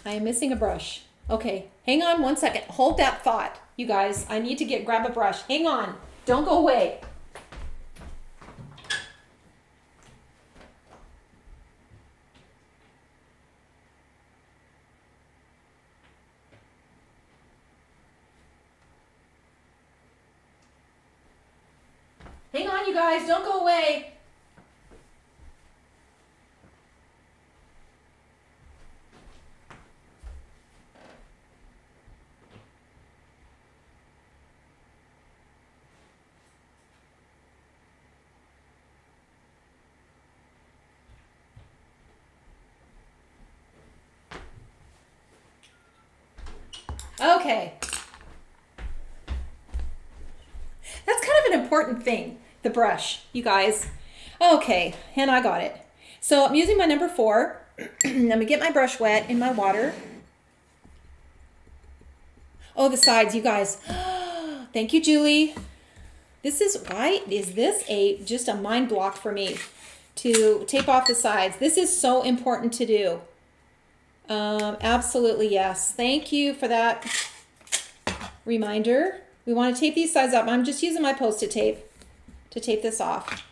I am missing a brush. Okay, hang on one second. Hold that thought, you guys. I need to grab a brush. Hang on. Don't go away. Hang on, you guys. Don't go away. Okay. That's kind of an important thing, the brush, you guys. Okay, and I got it. So I'm using my number 4. I'm gonna get my brush wet in my water. Oh, the sides, you guys. Thank you, Julie. Why is this just a mind block for me to tape off the sides? This is so important to do. Absolutely, yes. Thank you for that reminder. We want to tape these sides up. I'm just using my Post-it tape to tape this off.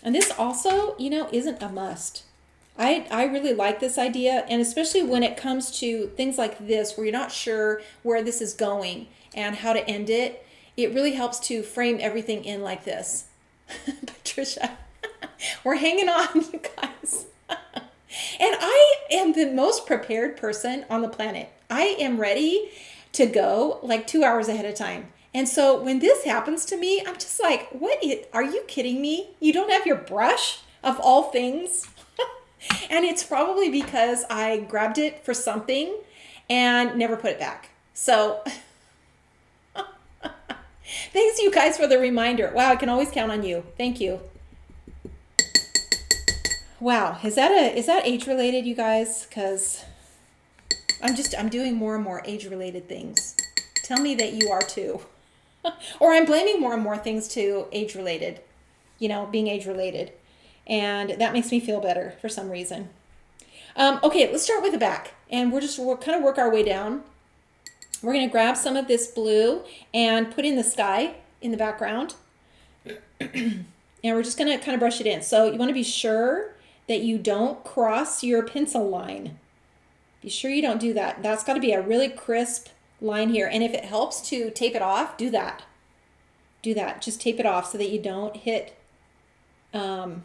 And this also, isn't a must. I really like this idea, and especially when it comes to things like this where you're not sure where this is going and how to end it, it really helps to frame everything in like this. Patricia, we're hanging on, you guys. And I am the most prepared person on the planet. I am ready to go like 2 hours ahead of time. And so when this happens to me, I'm just like, are you kidding me? You don't have your brush of all things? And it's probably because I grabbed it for something and never put it back. So thanks you guys for the reminder. Wow, I can always count on you. Thank you. Wow, is that age related, you guys? Because I'm doing more and more age related things. Tell me that you are too. Or I'm blaming more and more things to age related, being age related. And that makes me feel better for some reason. Okay, let's start with the back. And we'll kind of work our way down. We're going to grab some of this blue and put in the sky in the background. And we're just going to kind of brush it in. So you want to be sure that you don't cross your pencil line. Be sure you don't do that. That's got to be a really crisp line here. And if it helps to tape it off, do that. Do that. Just tape it off so that you don't hit that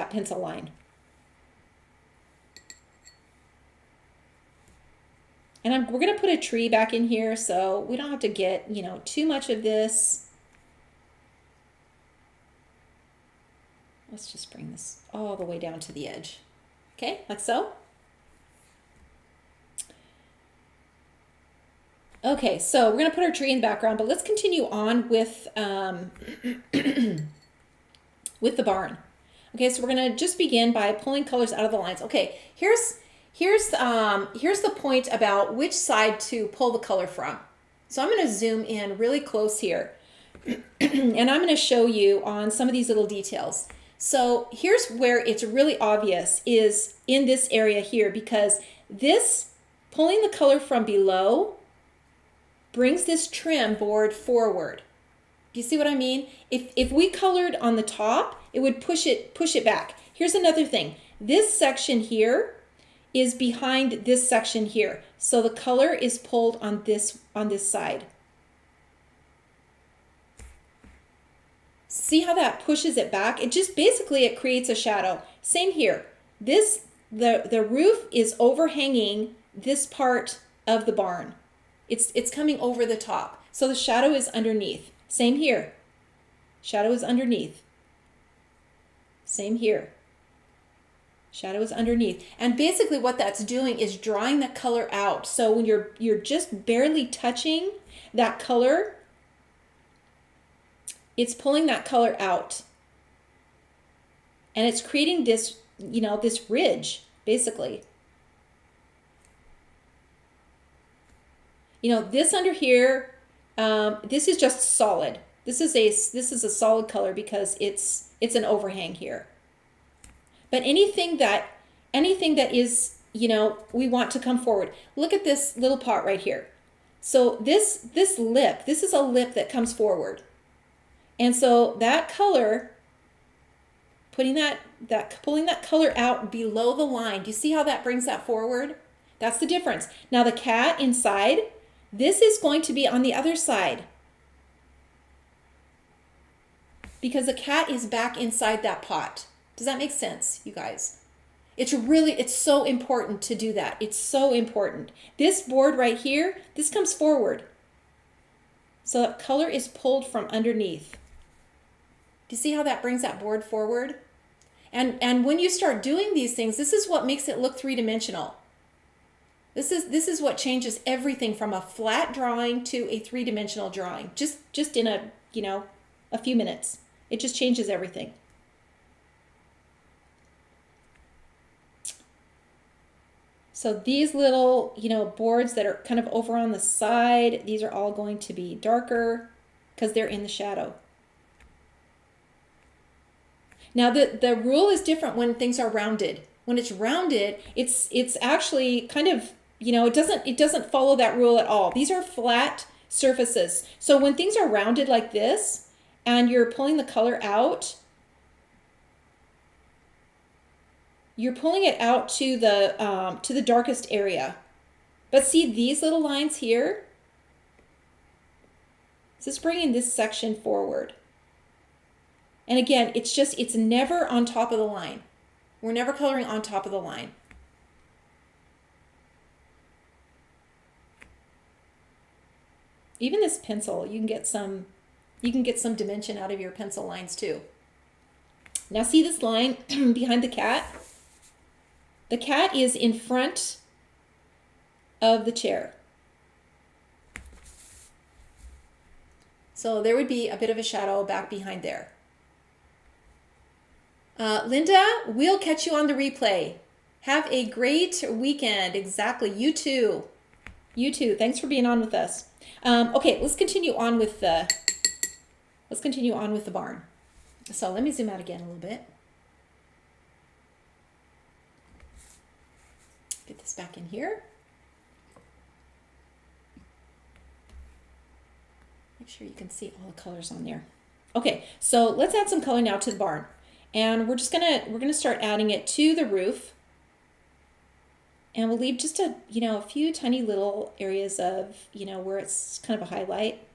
pencil line. And we're going to put a tree back in here so we don't have to get, too much of this. Let's just bring this all the way down to the edge. Okay, like so. Okay, so we're going to put our tree in the background, but let's continue on with with the barn. Okay, so we're going to just begin by pulling colors out of the lines. Okay, here's the point about which side to pull the color from. So I'm going to zoom in really close here, and I'm going to show you on some of these little details. So here's where it's really obvious is in this area here, because this pulling the color from below brings this trim board forward. Do you see what I mean? If we colored on the top, it would push it back. Here's another thing. This section here is behind this section here. So the color is pulled on this side. See how that pushes it back? It just basically it creates a shadow. Same here. The roof is overhanging this part of the barn. It's coming over the top. So the shadow is underneath. Same here. Shadow is underneath. Same here. Shadow is underneath. And basically what that's doing is drawing the color out. So when you're just barely touching that color, it's pulling that color out. And it's creating this, this ridge, basically. This under here, this is just solid. This is a solid color because it's an overhang here. But anything that is, we want to come forward. Look at this little part right here. So this lip, this is a lip that comes forward. And so that color, pulling that color out below the line, do you see how that brings that forward? That's the difference. Now the cat inside, this is going to be on the other side, because the cat is back inside that pot. Does that make sense, you guys? It's so important to do that. It's so important. This board right here, this comes forward. So that color is pulled from underneath. Do you see how that brings that board forward? And when you start doing these things, this is what makes it look three-dimensional. This is what changes everything from a flat drawing to a three-dimensional drawing. Just in a few minutes. It just changes everything. So these little, boards that are kind of over on the side, these are all going to be darker because they're in the shadow. Now the rule is different when things are rounded. When it's rounded, it's actually kind of, it doesn't follow that rule at all. These are flat surfaces. So when things are rounded like this and you're pulling the color out, you're pulling it out to the darkest area. But see these little lines here? This is bringing this section forward. And again, it's never on top of the line. We're never coloring on top of the line. Even this pencil, you can get some dimension out of your pencil lines too. Now see this line behind the cat? The cat is in front of the chair. So there would be a bit of a shadow back behind there. Linda, we'll catch you on the replay. Have a great weekend. Exactly. You too. You too. Thanks for being on with us. Okay, let's continue on with the barn. So let me zoom out again a little bit. Get this back in here. Make sure you can see all the colors on there. Okay, so let's add some color now to the barn. And we're gonna start adding it to the roof. And we'll leave just a few tiny little areas of, where it's kind of a highlight.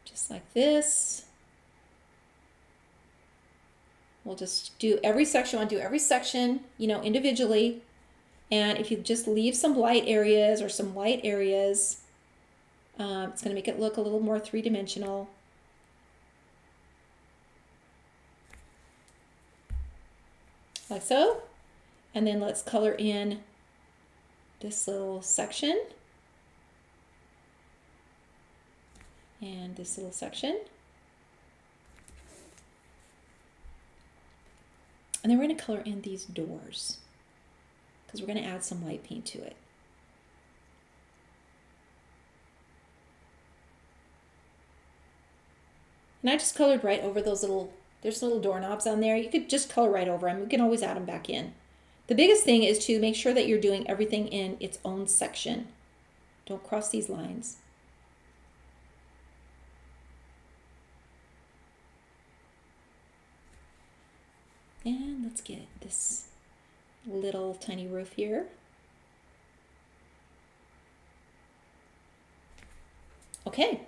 Just like this. We'll just do every section. I'll do every section, individually. And if you just leave some light areas or some white areas, it's going to make it look a little more three-dimensional. Like so. And then let's color in this little section. And this little section. And then we're going to color in these doors because we're going to add some light paint to it. And I just colored right over those there's little doorknobs on there. You could just color right over them. We can always add them back in. The biggest thing is to make sure that you're doing everything in its own section. Don't cross these lines. And let's get this little tiny roof here. Okay,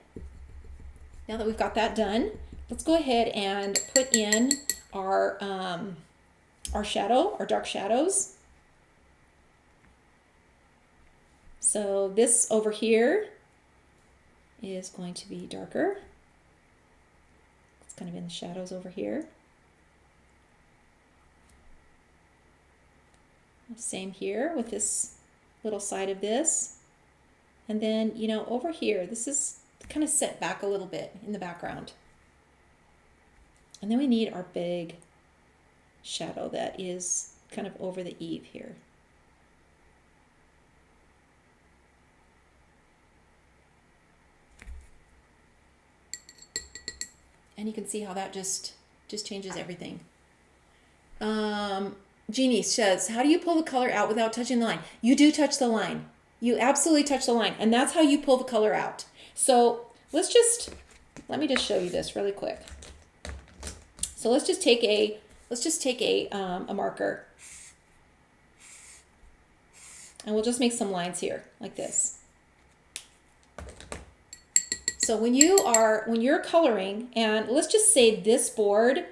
now that we've got that done, let's go ahead and put in our shadow, our dark shadows. So this over here is going to be darker. It's kind of in the shadows over here. Same here with this little side of this. And then, over here, this is kind of set back a little bit in the background. And then we need our big shadow that is kind of over the eave here. And you can see how that just changes everything. Jeannie says, how do you pull the color out without touching the line? You do touch the line. You absolutely touch the line. And that's how you pull the color out. So let me just show you this really quick. So let's just take a marker. And we'll just make some lines here like this. So when you're coloring, and let's just say this board,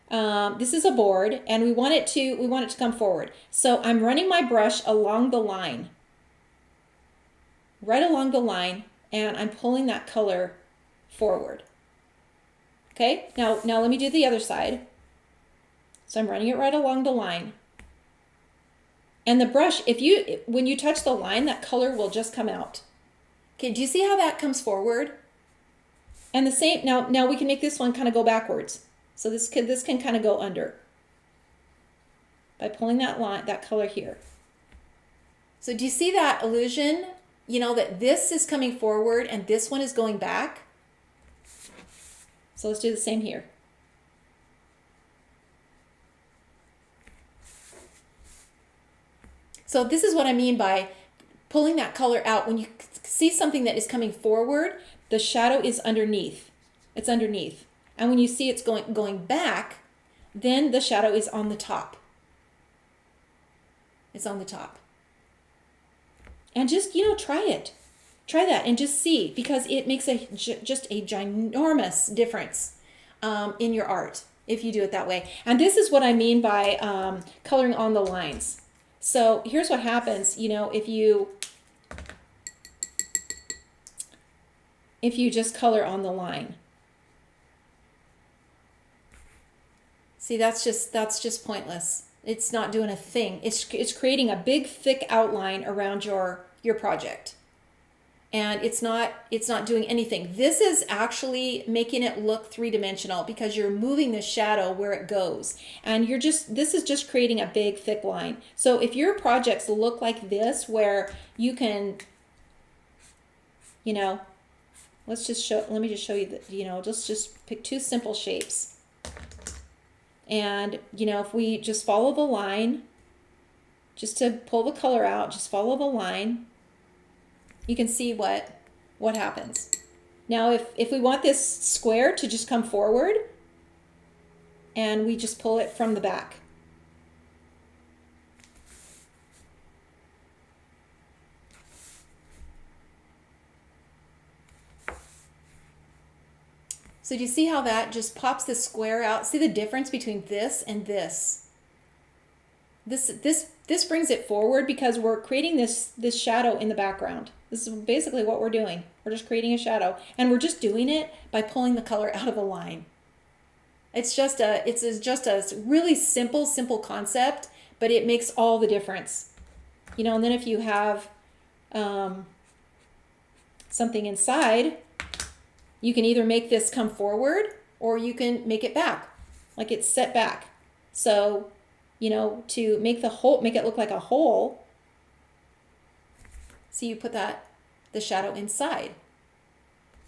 this is a board, and we want it to come forward. So I'm running my brush along the line, right along the line, and I'm pulling that color forward. Okay, now let me do the other side. So I'm running it right along the line. And the brush, when you touch the line, that color will just come out. Okay, do you see how that comes forward? And the same, now we can make this one kind of go backwards. So this can kind of go under by pulling that line, that color here. So do you see that illusion? That this is coming forward and this one is going back. So let's do the same here. So this is what I mean by pulling that color out. When you see something that is coming forward, the shadow is underneath. It's underneath. And when you see it's going back, then the shadow is on the top. It's on the top. And just, try it. Try that and just see, because it makes just a ginormous difference in your art if you do it that way. And this is what I mean by coloring on the lines. So here's what happens, if you just color on the line. See, that's just pointless. It's not doing a thing. It's creating a big thick outline around your project. And it's not doing anything. This is actually making it look three-dimensional because you're moving the shadow where it goes. And this is just creating a big thick line. So if your projects look like this, where you can, let me just show you that, just pick two simple shapes. And, if we just follow the line, just to pull the color out, just follow the line. You can see what happens. Now if we want this square to just come forward, and we just pull it from the back. So do you see how that just pops the square out? See the difference between this and this? This brings it forward because we're creating this shadow in the background. This is basically what we're doing. We're just creating a shadow, and we're just doing it by pulling the color out of the line. It's just a really simple concept, but it makes all the difference. You know, and then if you have something inside, you can either make this come forward or you can make it back, like it's set back. So, you know, to make it look like a hole, so you put the shadow inside.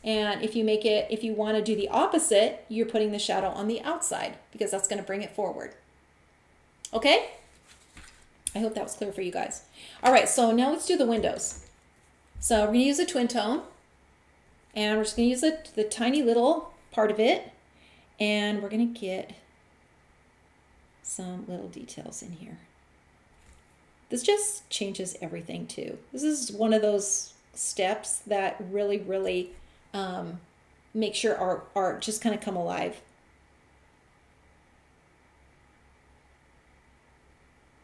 And if you want to do the opposite, you're putting the shadow on the outside because that's going to bring it forward. Okay? I hope that was clear for you guys. All right, so now let's do the windows. So we're going to use a twin tone, and we're just going to use the tiny little part of it, and we're going to get some little details in here. This just changes everything too. This is one of those steps that really make sure our art just kind of come alive.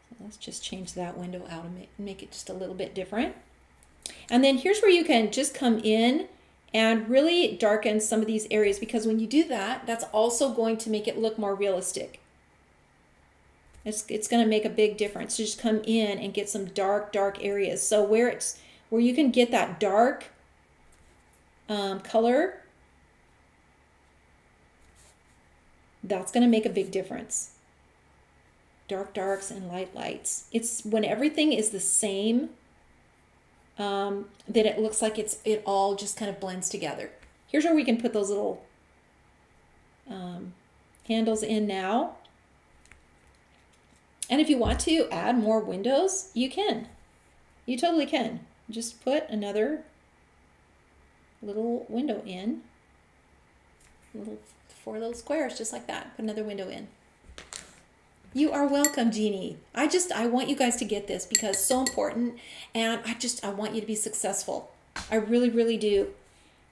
So let's just change that window out and make it just a little bit different. And then here's where you can just come in and really darken some of these areas, because when you do that, that's also going to make it look more realistic. It's going to make a big difference. So just come in and get some dark areas. So where you can get that dark color, that's going to make a big difference. Dark darks and light lights. It's when everything is the same, that it looks like it all just kind of blends together. Here's where we can put those little handles in now. And if you want to add more windows, you can. You totally can. Just put another little window in. Little 4 little squares, just like that. Put another window in. You are welcome, Jeannie. I want you guys to get this because it's so important, and I want you to be successful. I really do.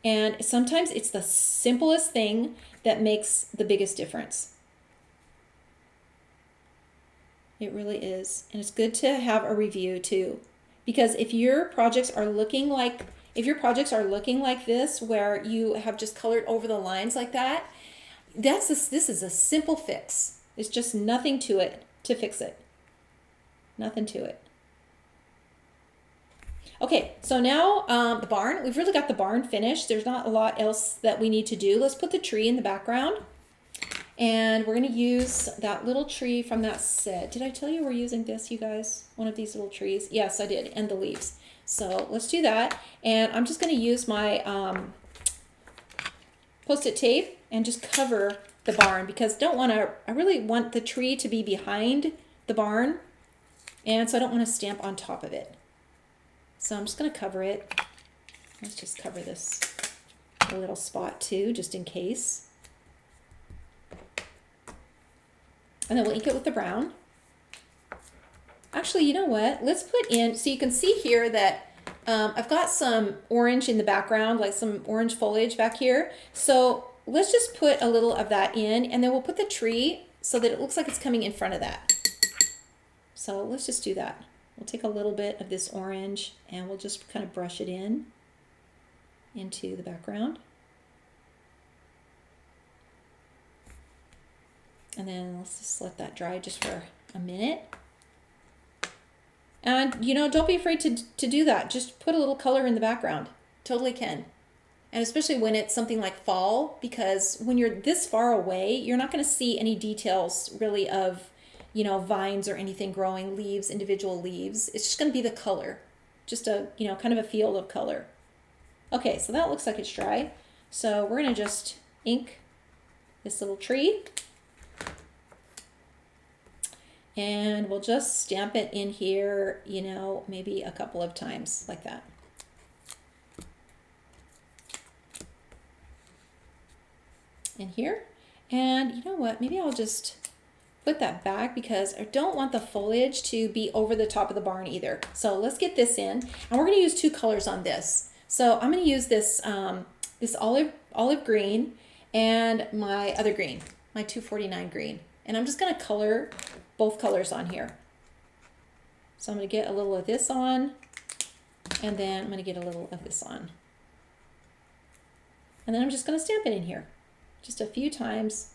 And sometimes it's the simplest thing that makes the biggest difference. It really is. And it's good to have a review too. Because if your projects are looking like this, where you have just colored over the lines like that, this is a simple fix. It's just nothing to it to fix it. Nothing to it. Okay, so now the barn. We've really got the barn finished. There's not a lot else that we need to do. Let's put the tree in the background. And we're going to use that little tree from that set. Did I tell you we're using this, you guys? One of these little trees? Yes, I did. And the leaves. So let's do that. And I'm just going to use my Post-it tape and just cover the barn, because I really want the tree to be behind the barn. And so I don't want to stamp on top of it. So I'm just going to cover it. Let's just cover this little spot too, just in case. And then we'll ink it with the brown. Actually, you know what? Let's put in, so you can see here that I've got some orange in the background, like some orange foliage back here. So let's just put a little of that in, and then we'll put the tree so that it looks like it's coming in front of that. So let's just do that. We'll take a little bit of this orange and we'll just kind of brush it into the background. And then let's just let that dry just for a minute. And, you know, don't be afraid to do that. Just put a little color in the background. Totally can. And especially when it's something like fall, because when you're this far away, you're not going to see any details really of, you know, vines or anything growing, leaves, individual leaves. It's just going to be the color. Just a, you know, kind of a field of color. Okay, so that looks like it's dry. So we're going to just ink this little tree. And we'll just stamp it in here, you know, maybe a couple of times like that. In here. And you know what, maybe I'll just put that back because I don't want the foliage to be over the top of the barn either. So let's get this in, and we're going to use two colors on this. So I'm going to use this this olive green and my other green, my 249 green, and I'm just going to color both colors on here. So I'm going to get a little of this on, and then I'm going to get a little of this on, and then I'm just going to stamp it in here just a few times,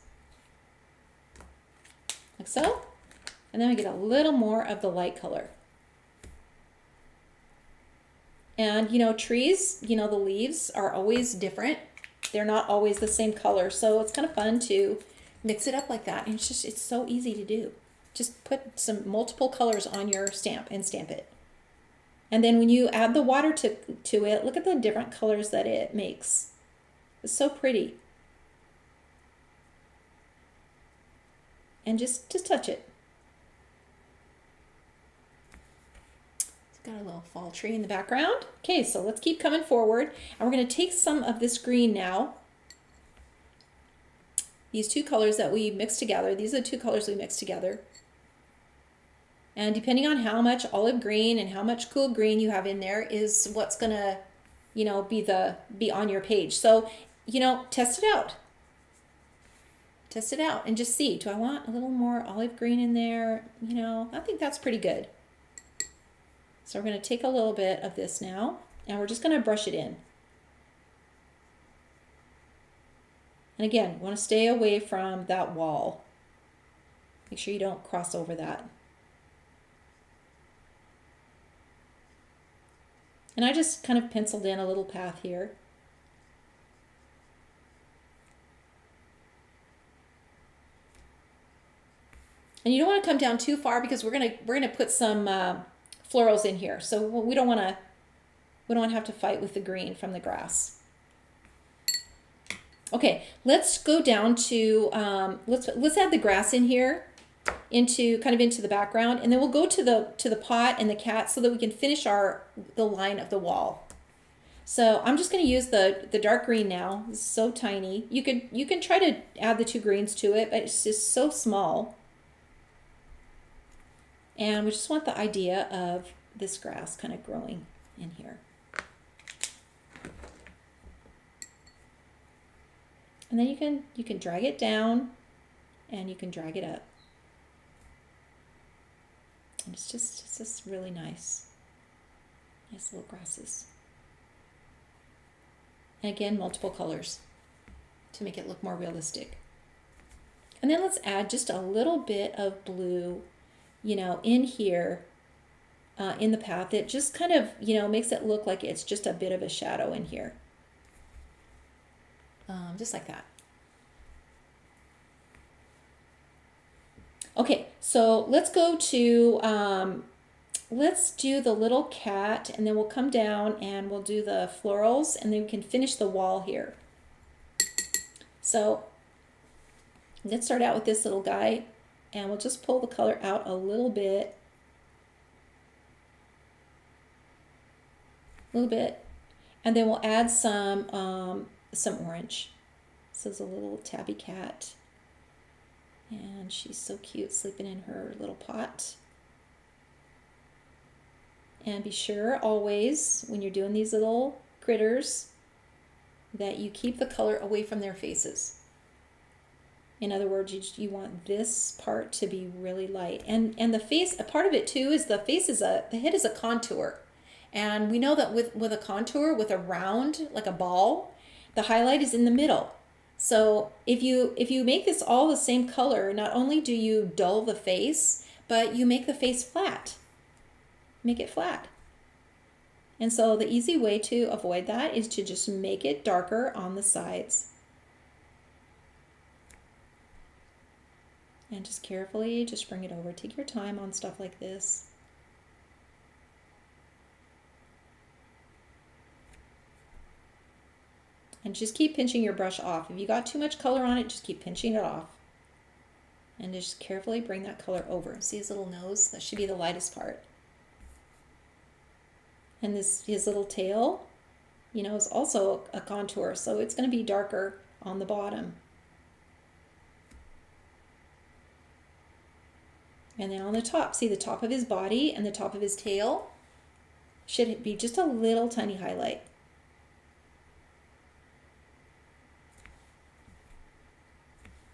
like so. And then we get a little more of the light color. And you know, trees, you know, the leaves are always different. They're not always the same color. So it's kind of fun to mix it up like that. And it's so easy to do. Just put some multiple colors on your stamp and stamp it. And then when you add the water to it, look at the different colors that it makes. It's so pretty. And just touch it. It's got a little fall tree in the background. Okay, so let's keep coming forward. And we're going to take some of this green now. These two colors that we mixed together. These are the two colors we mixed together. And depending on how much olive green and how much cool green you have in there is what's going to, you know, be on your page. So, you know, test it out. Test it out and just see, do I want a little more olive green in there? You know, I think that's pretty good. So we're going to take a little bit of this now, and we're just going to brush it in. And again, you want to stay away from that wall. Make sure you don't cross over that. And I just kind of penciled in a little path here. And you don't want to come down too far because we're gonna put some florals in here. So we don't want to have to fight with the green from the grass. Okay, let's go down to let's add the grass in here into the background, and then we'll go to the pot and the cat so that we can finish the line of the wall. So I'm just going to use the dark green now. It's so tiny. You can try to add the two greens to it, but it's just so small. And we just want the idea of this grass kind of growing in here. And then you can drag it down and you can drag it up. And it's just really nice. Nice little grasses. And again, multiple colors to make it look more realistic. And then let's add just a little bit of blue, you know, in here, in the path. It just kind of, you know, makes it look like it's just a bit of a shadow in here. Just like that. Okay, so let's go to, let's do the little cat, and then we'll come down and we'll do the florals, and then we can finish the wall here. So let's start out with this little guy, and we'll just pull the color out a little bit. And then we'll add some orange. This is a little tabby cat, and she's so cute sleeping in her little pot. And be sure always when you're doing these little critters that you keep the color away from their faces. In other words, you want this part to be really light. And the face, a part of it too is the head is a contour. And we know that with a contour, with a round, like a ball, the highlight is in the middle. So if you make this all the same color, not only do you dull the face, but you make the face flat. Make it flat. And so the easy way to avoid that is to just make it darker on the sides. And just carefully just bring it over. Take your time on stuff like this. And just keep pinching your brush off. If you got too much color on it, just keep pinching it off. And just carefully bring that color over. See his little nose? That should be the lightest part. And his little tail, you know, is also a contour, so it's going to be darker on the bottom. And then on the top, see the top of his body and the top of his tail should be just a little tiny highlight.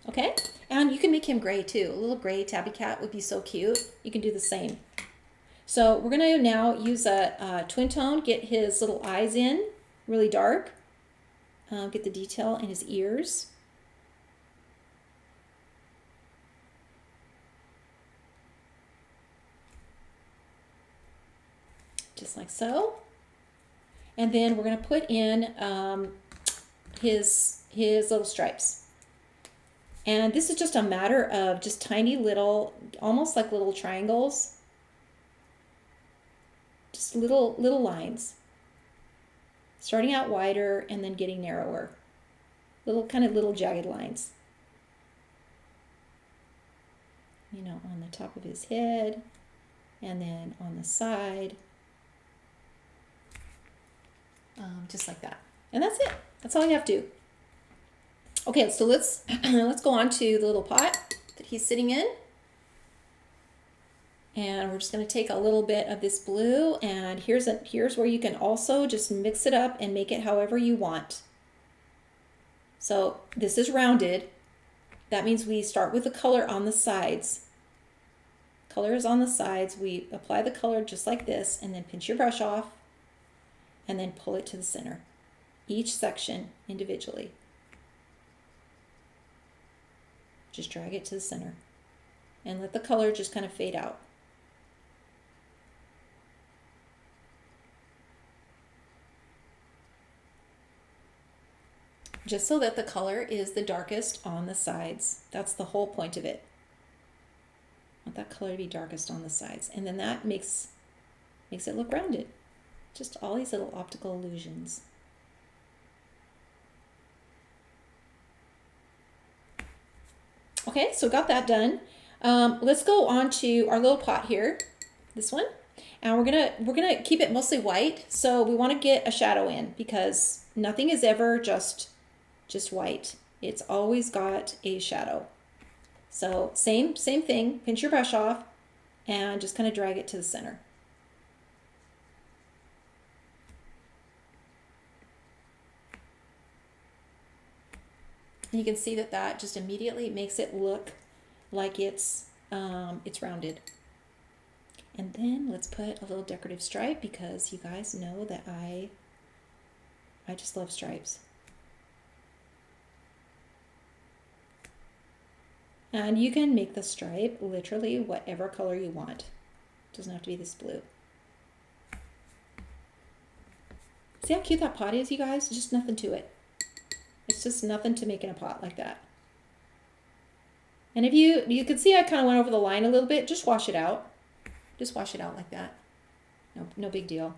Okay, and you can make him gray too. A little gray tabby cat would be so cute. You can do the same. So we're gonna now use a twin tone, get his little eyes in, really dark. Get the detail in his ears. Just like so. And then we're gonna put in his little stripes. And this is just a matter of just tiny little, almost like little triangles. Just little lines. Starting out wider and then getting narrower. Little jagged lines. You know, on the top of his head and then on the side. Just like that. And that's it. That's all you have to do. Okay, so let's go on to the little pot that he's sitting in. And we're just going to take a little bit of this blue, and here's where you can also just mix it up and make it however you want. So this is rounded. That means we start with the color on the sides. Color is on the sides. We apply the color just like this, and then pinch your brush off, and then pull it to the center. Each section individually. Just drag it to the center and let the color just kind of fade out. Just so that the color is the darkest on the sides. That's the whole point of it. I want that color to be darkest on the sides. And then that makes it look rounded. Just all these little optical illusions. Okay, so got that done. Let's go on to our little pot here, this one, and we're gonna keep it mostly white. So we want to get a shadow in because nothing is ever just white. It's always got a shadow. So same thing. Pinch your brush off and just kind of drag it to the center. And you can see that just immediately makes it look like it's rounded. And then let's put a little decorative stripe because you guys know that I just love stripes. And you can make the stripe literally whatever color you want. It doesn't have to be this blue. See how cute that pot is, you guys? Just nothing to it. It's just nothing to make in a pot like that. And if you can see I kind of went over the line a little bit, just wash it out. Just wash it out like that. No big deal.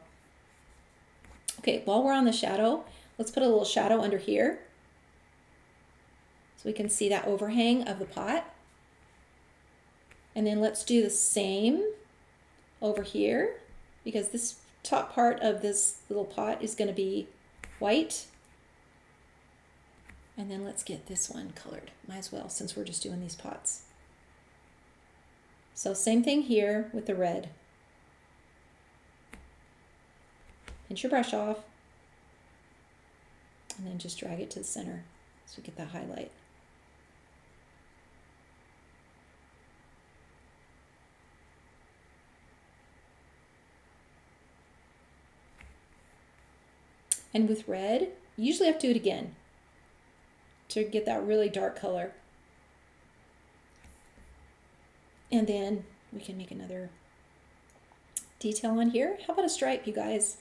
Okay, while we're on the shadow, let's put a little shadow under here. So we can see that overhang of the pot. And then let's do the same over here because this top part of this little pot is going to be white. And then let's get this one colored. Might as well since we're just doing these pots. So same thing here with the red. Pinch your brush off and then just drag it to the center so we get that highlight. And with red, you usually have to do it again to get that really dark color. And then we can make another detail on here. How about a stripe, you guys?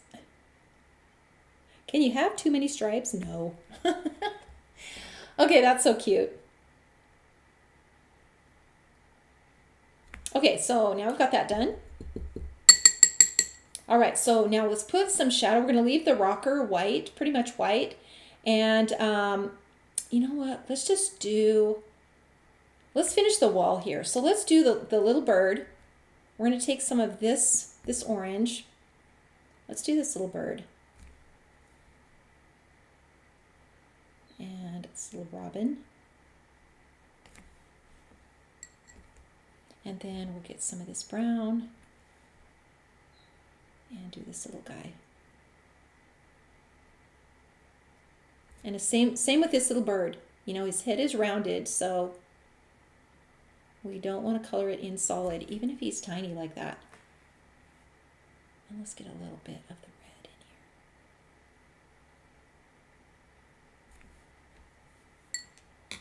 Can you have too many stripes? No. Okay, that's so cute. Okay, so now we've got that done. All right, so now let's put some shadow. We're going to leave the rocker white, pretty much white. And you know what? Let's let's finish the wall here. So let's do the little bird. We're going to take some of this orange. Let's do this little bird. And it's a little robin. And then we'll get some of this brown and do this little guy. And the same with this little bird. You know, his head is rounded, so we don't want to color it in solid, even if he's tiny like that. And let's get a little bit of the red in here.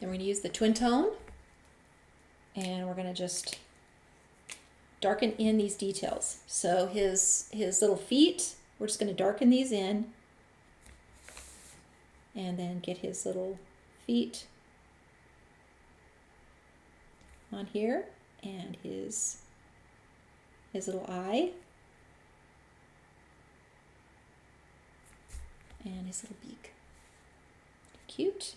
Then we're going to use the twin tone, and we're going to just darken in these details. So his little feet, we're just going to darken these in, and then get his little feet on here, and his little eye, and his little beak. Cute.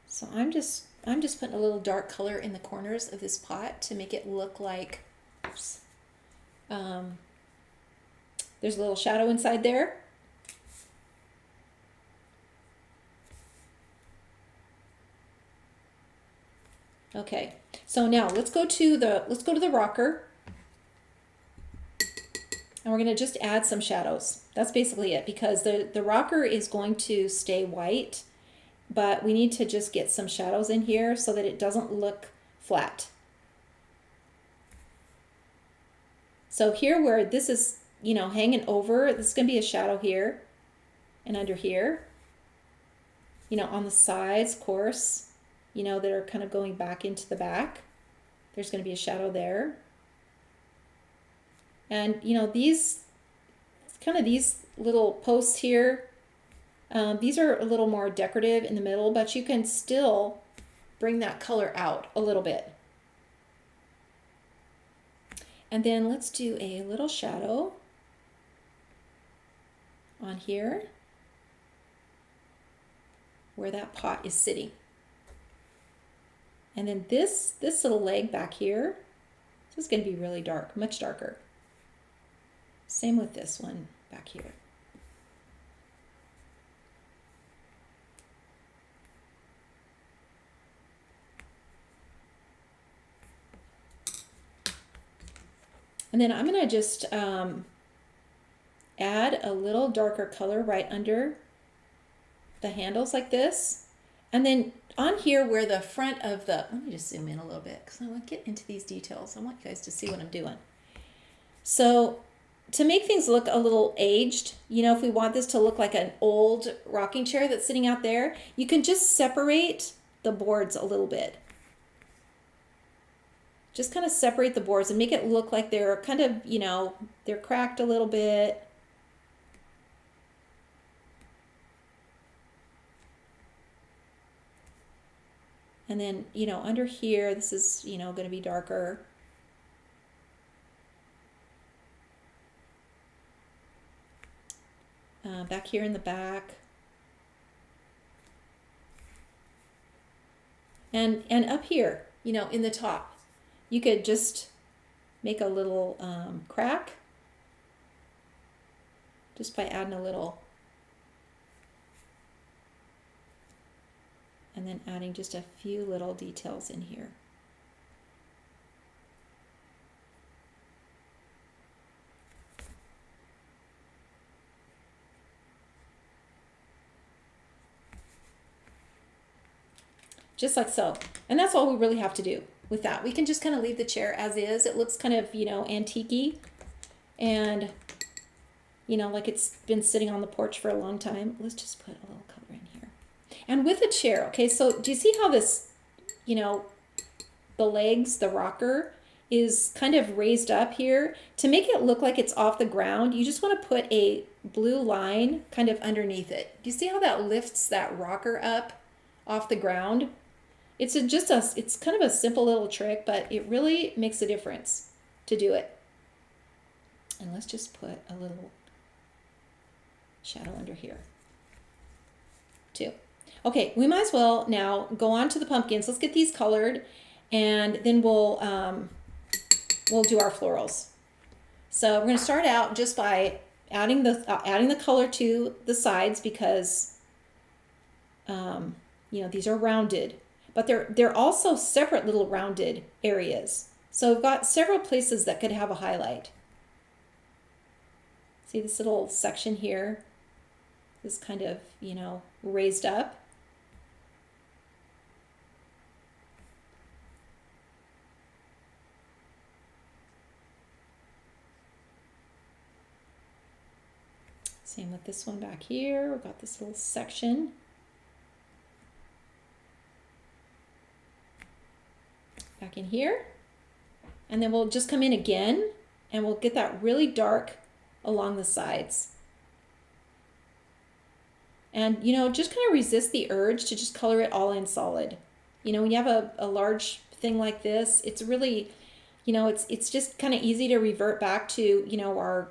So I'm just putting a little dark color in the corners of this pot to make it look like, oops, there's a little shadow inside there. Okay, so now let's go to the rocker, and we're going to just add some shadows. That's basically it, because the rocker is going to stay white, but we need to just get some shadows in here so that it doesn't look flat. So here where this is, you know, hanging over, this is going to be a shadow here and under here, you know, on the sides, of course, you know, that are kind of going back into the back. There's going to be a shadow there. And, you know, these little posts here, these are a little more decorative in the middle, but you can still bring that color out a little bit. And then let's do a little shadow on here where that pot is sitting. And then this little leg back here, this is going to be really dark, much darker. Same with this one back here. And then I'm going to just add a little darker color right under the handles like this. And then on here where the front of the, let me just zoom in a little bit because I want to get into these details. I want you guys to see what I'm doing. So to make things look a little aged, you know, if we want this to look like an old rocking chair that's sitting out there, you can just separate the boards a little bit. Just kind of separate the boards and make it look like they're kind of, you know, they're cracked a little bit. And then, you know, under here, this is, you know, going to be darker. Back here in the back. And up here, you know, in the top. You could just make a little crack just by adding a little, and then adding just a few little details in here. Just like so. And that's all we really have to do with that. We can just kind of leave the chair as is. It looks kind of, you know, antique-y and, you know, like it's been sitting on the porch for a long time. Let's just put a little color in here. And with a chair, okay, so do you see how this, you know, the legs, the rocker is kind of raised up here? To make it look like it's off the ground, you just want to put a blue line kind of underneath it. Do you see how that lifts that rocker up off the ground? It's it's kind of a simple little trick, but it really makes a difference to do it. And let's just put a little shadow under here too. Okay, we might as well now go on to the pumpkins. Let's get these colored, and then we'll do our florals. So we're going to start out just by adding the color to the sides, because you know, these are rounded, but they're also separate little rounded areas. So we've got several places that could have a highlight. See this little section here? This kind of, you know, raised up. Same with this one back here. We've got this little section. Back in here. And then we'll just come in again, and we'll get that really dark along the sides. And, you know, just kind of resist the urge to just color it all in solid. You know, when you have a large thing like this, it's really, you know, it's just kind of easy to revert back to, you know, our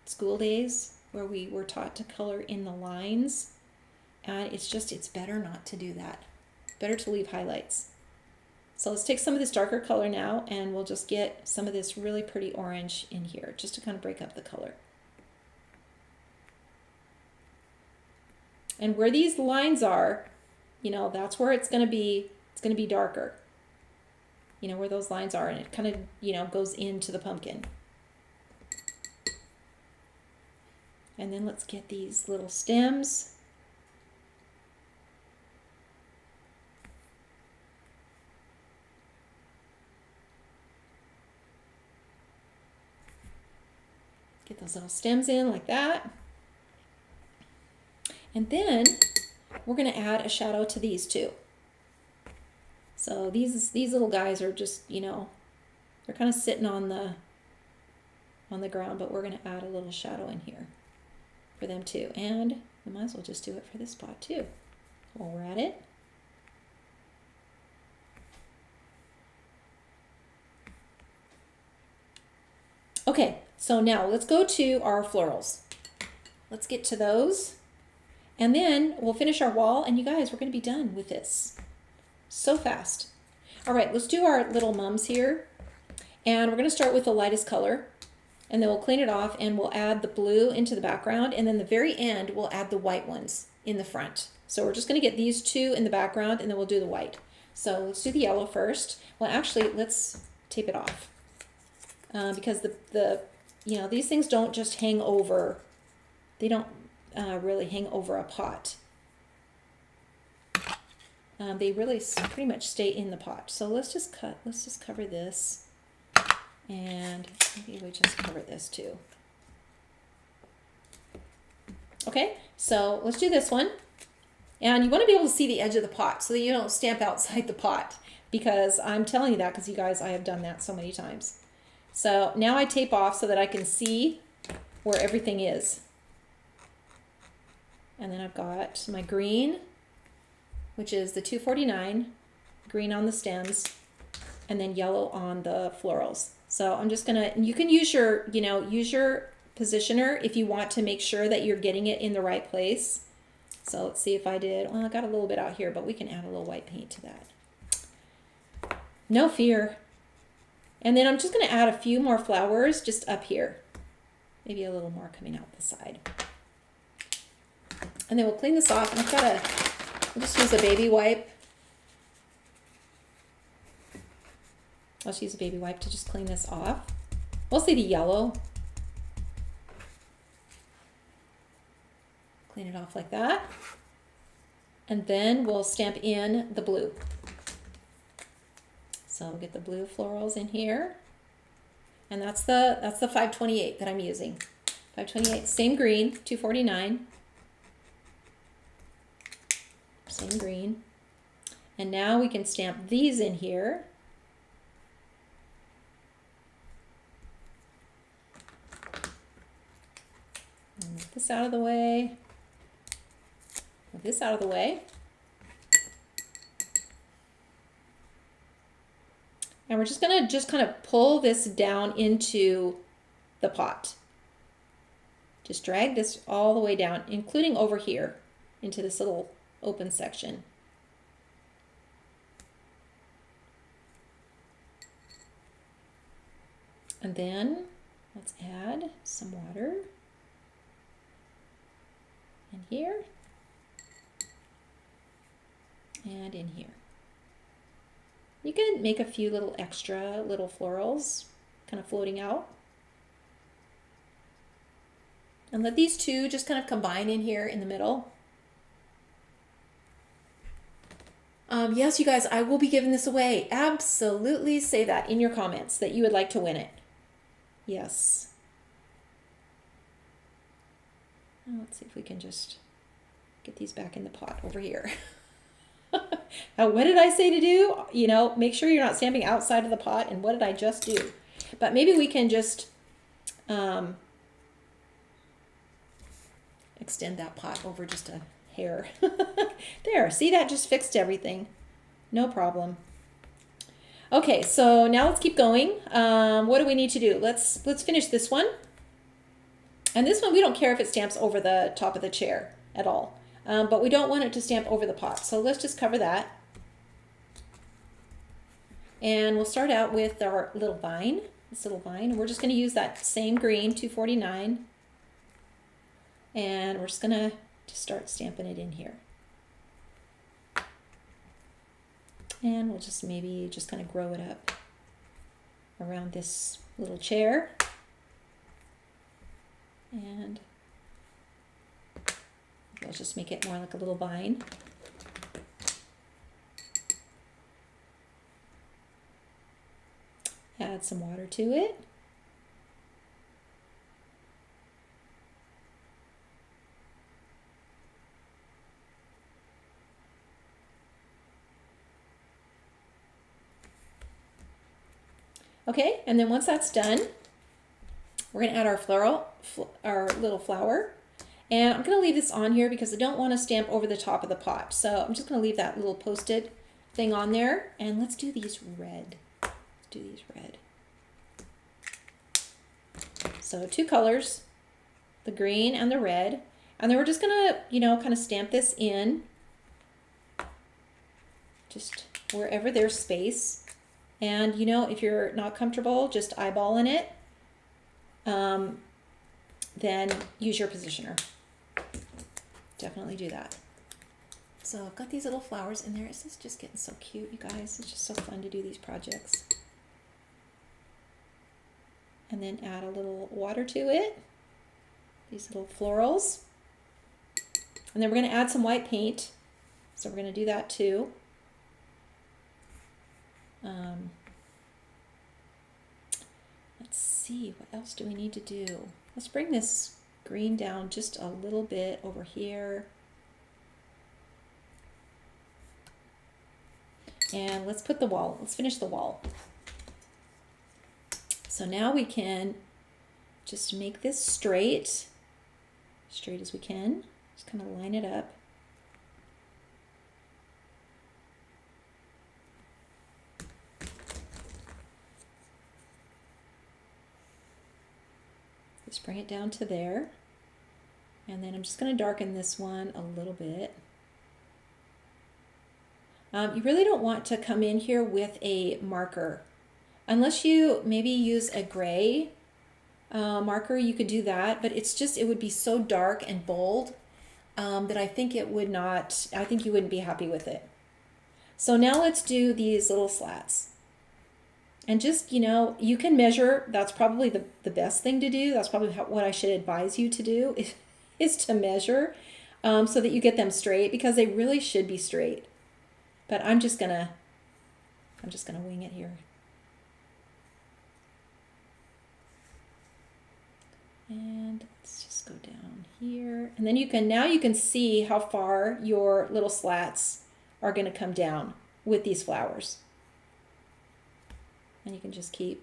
school days where we were taught to color in the lines. And it's better not to do that. Better to leave highlights. So let's take some of this darker color now, and we'll just get some of this really pretty orange in here, just to kind of break up the color. And where these lines are, you know, that's where it's going to be darker. You know, where those lines are, and it kind of, you know, goes into the pumpkin. And then let's get these little stems. Get those little stems in like that. And then we're going to add a shadow to these too. So these little guys are just, you know, they're kind of sitting on the ground, but we're going to add a little shadow in here for them too. And we might as well just do it for this spot too while we're at it. Okay, so now let's go to our florals. Let's get to those. And then we'll finish our wall, and you guys, we're going to be done with this. So fast. All right, let's do our little mums here. And we're going to start with the lightest color, and then we'll clean it off, and we'll add the blue into the background, and then the very end, we'll add the white ones in the front. So we're just going to get these two in the background, and then we'll do the white. So let's do the yellow first. Well, actually, let's tape it off. Because you know, these things don't just hang over. They don't really hang over a pot. They really pretty much stay in the pot. So let's just cover this, and maybe we just cover this too. Okay, so let's do this one. And you want to be able to see the edge of the pot so that you don't stamp outside the pot, because I'm telling you that because you guys, I have done that so many times. So now I tape off so that I can see where everything is. And then I've got my green, which is the 249, green on the stems, and then yellow on the florals. So I'm just gonna, you can use your, you know, use your positioner if you want to make sure that you're getting it in the right place. So let's see if I did, well, I got a little bit out here, but we can add a little white paint to that. No fear. And then I'm just gonna add a few more flowers just up here. Maybe a little more coming out the side. And then we'll clean this off, and I'll just use a baby wipe. I'll just use a baby wipe to just clean this off. Mostly the yellow. Clean it off like that. And then we'll stamp in the blue. So we'll get the blue florals in here. And that's the 528 that I'm using. 528, same green, 249. Same green. And now we can stamp these in here. And move this out of the way. Move this out of the way. And we're just gonna kind of pull this down into the pot. Just drag this all the way down, including over here into this little open section. And then let's add some water in here and in here. You can make a few little extra little florals kind of floating out. And let these two just kind of combine in here in the middle. Yes, you guys, I will be giving this away. Absolutely say that in your comments that you would like to win it. Yes. Let's see if we can just get these back in the pot over here. Now, what did I say to do? You know, make sure you're not stamping outside of the pot. And what did I just do? But maybe we can just extend that pot over just a hair. There, see, that just fixed everything. No problem. Okay, so now let's keep going. What do we need to do? Let's finish this one. And this one, we don't care if it stamps over the top of the chair at all. But we don't want it to stamp over the pot. So let's just cover that. And we'll start out with our little vine, this little vine. We're just going to use that same green, 249. And we're just going to start stamping it in here. And we'll just maybe just kind of grow it up around this little chair. And we'll just make it more like a little vine. Add some water to it. Okay, and then once that's done, we're going to add our little flower. And I'm going to leave this on here because I don't want to stamp over the top of the pot. So I'm just going to leave that little post-it thing on there. And let's do these red. Let's do these red. So two colors, the green and the red. And then we're just going to, you know, kind of stamp this in just wherever there's space. And, you know, if you're not comfortable just eyeballing it, then use your positioner. Definitely do that. So I've got these little flowers in there. This is just getting so cute, you guys. It's just so fun to do these projects. And then add a little water to it. These little florals. And then we're going to add some white paint. So we're going to do that too. Let's see, what else do we need to do? Let's bring this green down just a little bit over here. And let's put the wall, let's finish the wall. So now we can just make this straight as we can. Just kind of line it up. Just bring it down to there. And then I'm just going to darken this one a little bit. You really don't want to come in here with a marker. Unless you maybe use a gray marker, you could do that. But it's just, it would be so dark and bold that I think it would not, I think you wouldn't be happy with it. So now let's do these little slats. And just, you know, you can measure. That's probably the best thing to do. That's probably what I should advise you to do is to measure so that you get them straight, because they really should be straight. But I'm just gonna wing it here. And let's just go down here. And then now you can see how far your little slats are gonna come down with these flowers. And you can just keep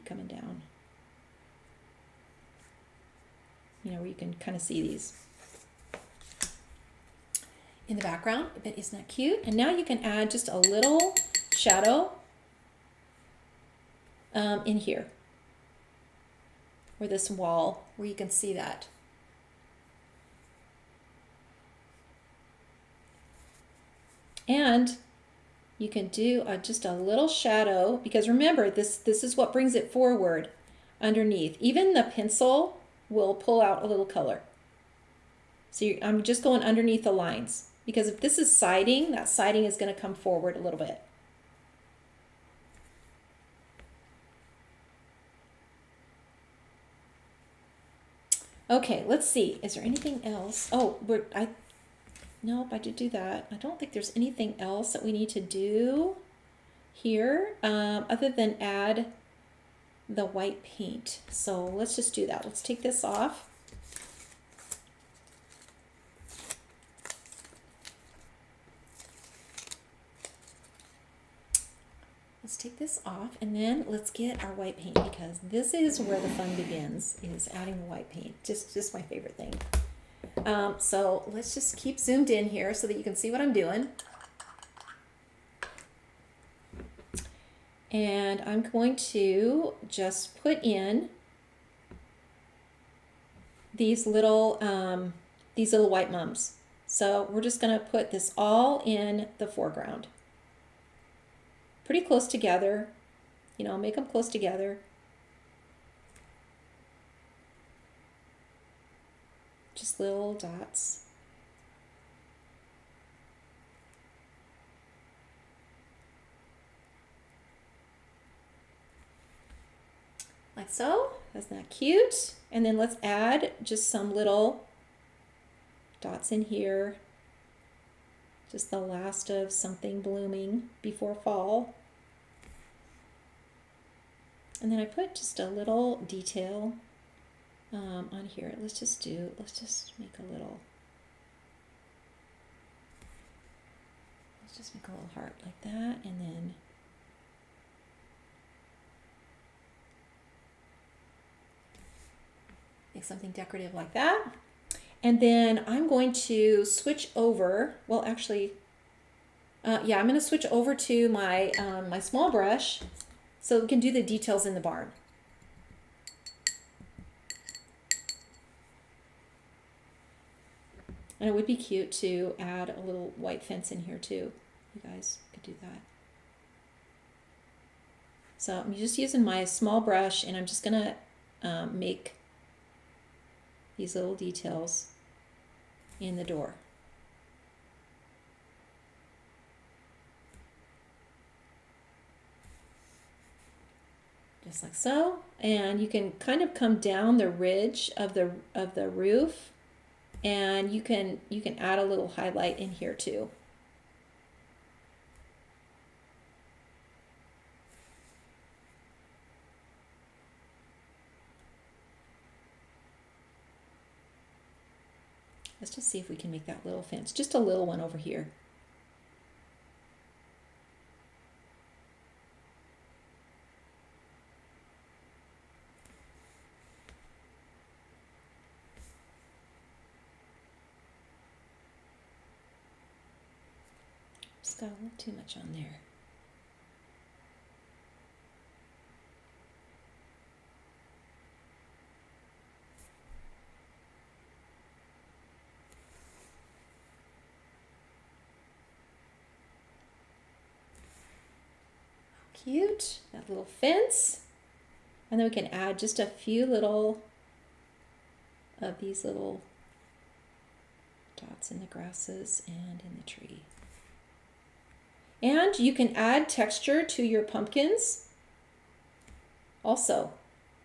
coming down. You know, where you can kind of see these in the background. But isn't that cute? And now you can add just a little shadow in here or this wall where you can see that. And you can do just a little shadow, because remember, this is what brings it forward underneath. Even the pencil will pull out a little color. So I'm just going underneath the lines, because if this is siding, that siding is going to come forward a little bit. Okay, let's see. Is there anything else? Oh, nope, I did do that. I don't think there's anything else that we need to do here other than add the white paint. So let's just do that. Let's take this off. Let's take this off, and then let's get our white paint, because this is where the fun begins, is adding the white paint. Just my favorite thing. So let's just keep zoomed in here so that you can see what I'm doing. And I'm going to just put in these little white mums. So we're just going to put this all in the foreground. Pretty close together, you know, make them close together. Just little dots. Like so. Isn't that cute? And then let's add just some little dots in here. Just the last of something blooming before fall. And then I put just a little detail on here. Let's just make a little heart like that, and then make something decorative like that. And then I'm going to switch over, well actually, I'm going to switch over to my, my small brush so we can do the details in the barn. And it would be cute to add a little white fence in here too. You guys could do that. So I'm just using my small brush, and I'm just going to make these little details in the door. Just like so. And you can kind of come down the ridge of the roof, and you can add a little highlight in here too. Let's just see if we can make that little fence, just a little one over here. Just got a little too much on there. Cute, that little fence. And then we can add just a few little of these little dots in the grasses and in the tree. And you can add texture to your pumpkins also,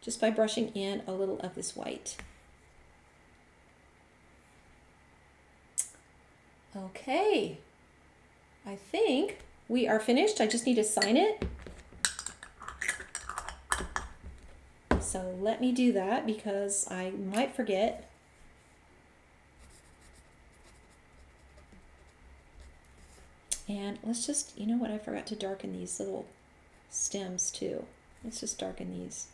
just by brushing in a little of this white. Okay, I think we are finished. I just need to sign it. So let me do that because I might forget. And let's just, you know what, I forgot to darken these little stems too. Let's just darken these.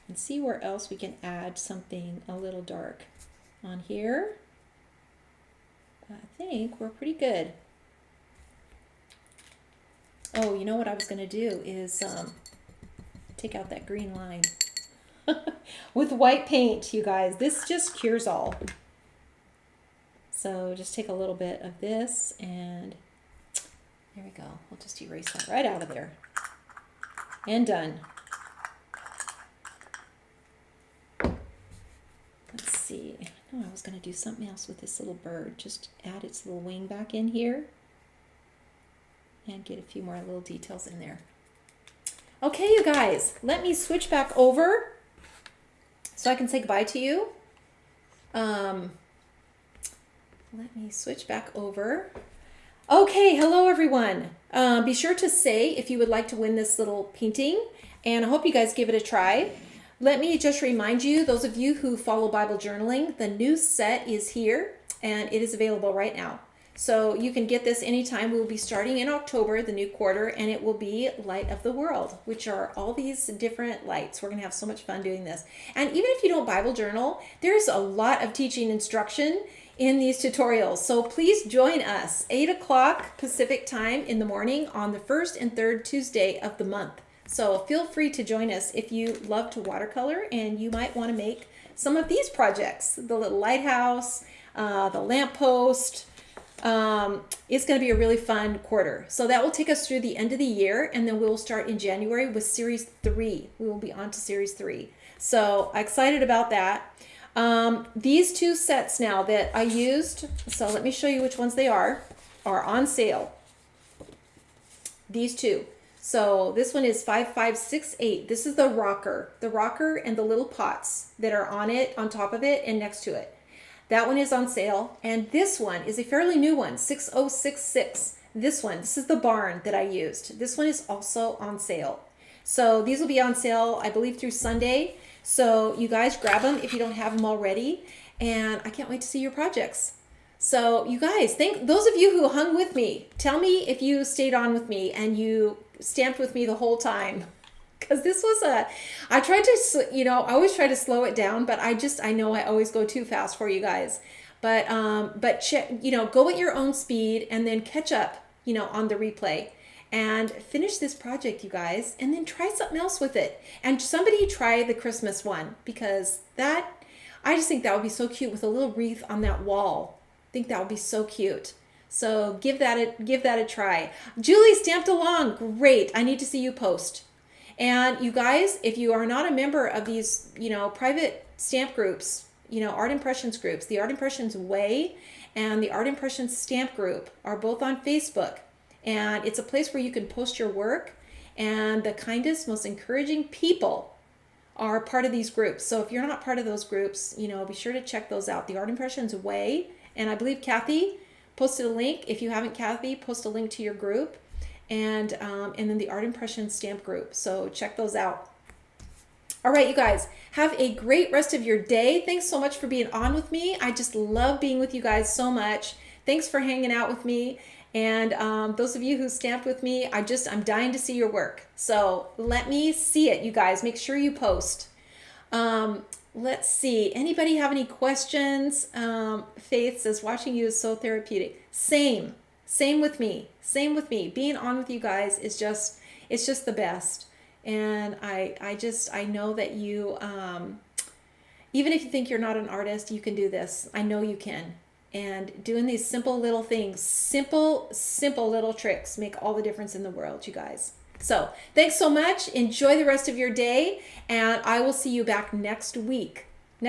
And see where else we can add something a little dark on here. I think we're pretty good. Oh, you know what I was going to do is take out that green line with white paint, you guys. This just cures all. So just take a little bit of this and there we go. We'll just erase that right out of there. And done. Let's see. Oh, I was going to do something else with this little bird. Just add its little wing back in here. And get a few more little details in there. Okay, you guys. Let me switch back over so I can say goodbye to you. Let me switch back over. Okay, hello everyone. Be sure to say if you would like to win this little painting, and I hope you guys give it a try. Let me just remind you, those of you who follow Bible journaling, the new set is here and it is available right now. So you can get this anytime. We will be starting in October, the new quarter, and it will be Light of the World, which are all these different lights. We're going to have so much fun doing this. And even if you don't Bible journal, there's a lot of teaching instruction in these tutorials. So please join us 8 o'clock Pacific time in the morning on the first and third Tuesday of the month. So feel free to join us if you love to watercolor and you might want to make some of these projects, the little lighthouse, the lamppost. It's going to be a really fun quarter. So that will take us through the end of the year, and then we'll start in January with series 3. We will be on to series 3. So excited about that. These two sets now that I used, so let me show you which ones they are on sale. These two. So this one is 5568. This is the rocker and the little pots that are on it, on top of it, and next to it. That one is on sale. And this one is a fairly new one, 6066. This is the barn that I used. This one is also on sale. So these will be on sale, I believe, through Sunday. So you guys grab them if you don't have them already. And I can't wait to see your projects. So you guys, thank those of you who hung with me. Tell me if you stayed on with me and you stamped with me the whole time. Because this was I tried to, I always try to slow it down, but I know I always go too fast for you guys. But check, go at your own speed and then catch up, on the replay. And finish this project, you guys, and then try something else with it. And somebody try the Christmas one, because I just think that would be so cute with a little wreath on that wall. I think that would be so cute. So give that a try. Julie stamped along. Great. I need to see you post. And you guys, if you are not a member of these, private stamp groups, Art Impressions groups, the Art Impressions Way and the Art Impressions Stamp Group are both on Facebook. And it's a place where you can post your work, and the kindest, most encouraging people are part of these groups. So if you're not part of those groups, be sure to check those out. The Art Impressions Way, and I believe Kathy posted a link. If you haven't, Kathy, post a link to your group, and then the Art Impressions Stamp Group. So check those out. All right, you guys, have a great rest of your day. Thanks so much for being on with me. I just love being with you guys so much. Thanks for hanging out with me. And those of you who stamped with me, I'm dying to see your work. So let me see it, you guys. Make sure you post. Let's see. Anybody have any questions? Faith says, watching you is so therapeutic. Same with me. Being on with you guys is it's just the best. And I know that you, even if you think you're not an artist, you can do this. I know you can. And doing these simple little things, simple little tricks make all the difference in the world, you guys. So thanks so much. Enjoy the rest of your day, and I will see you back next week.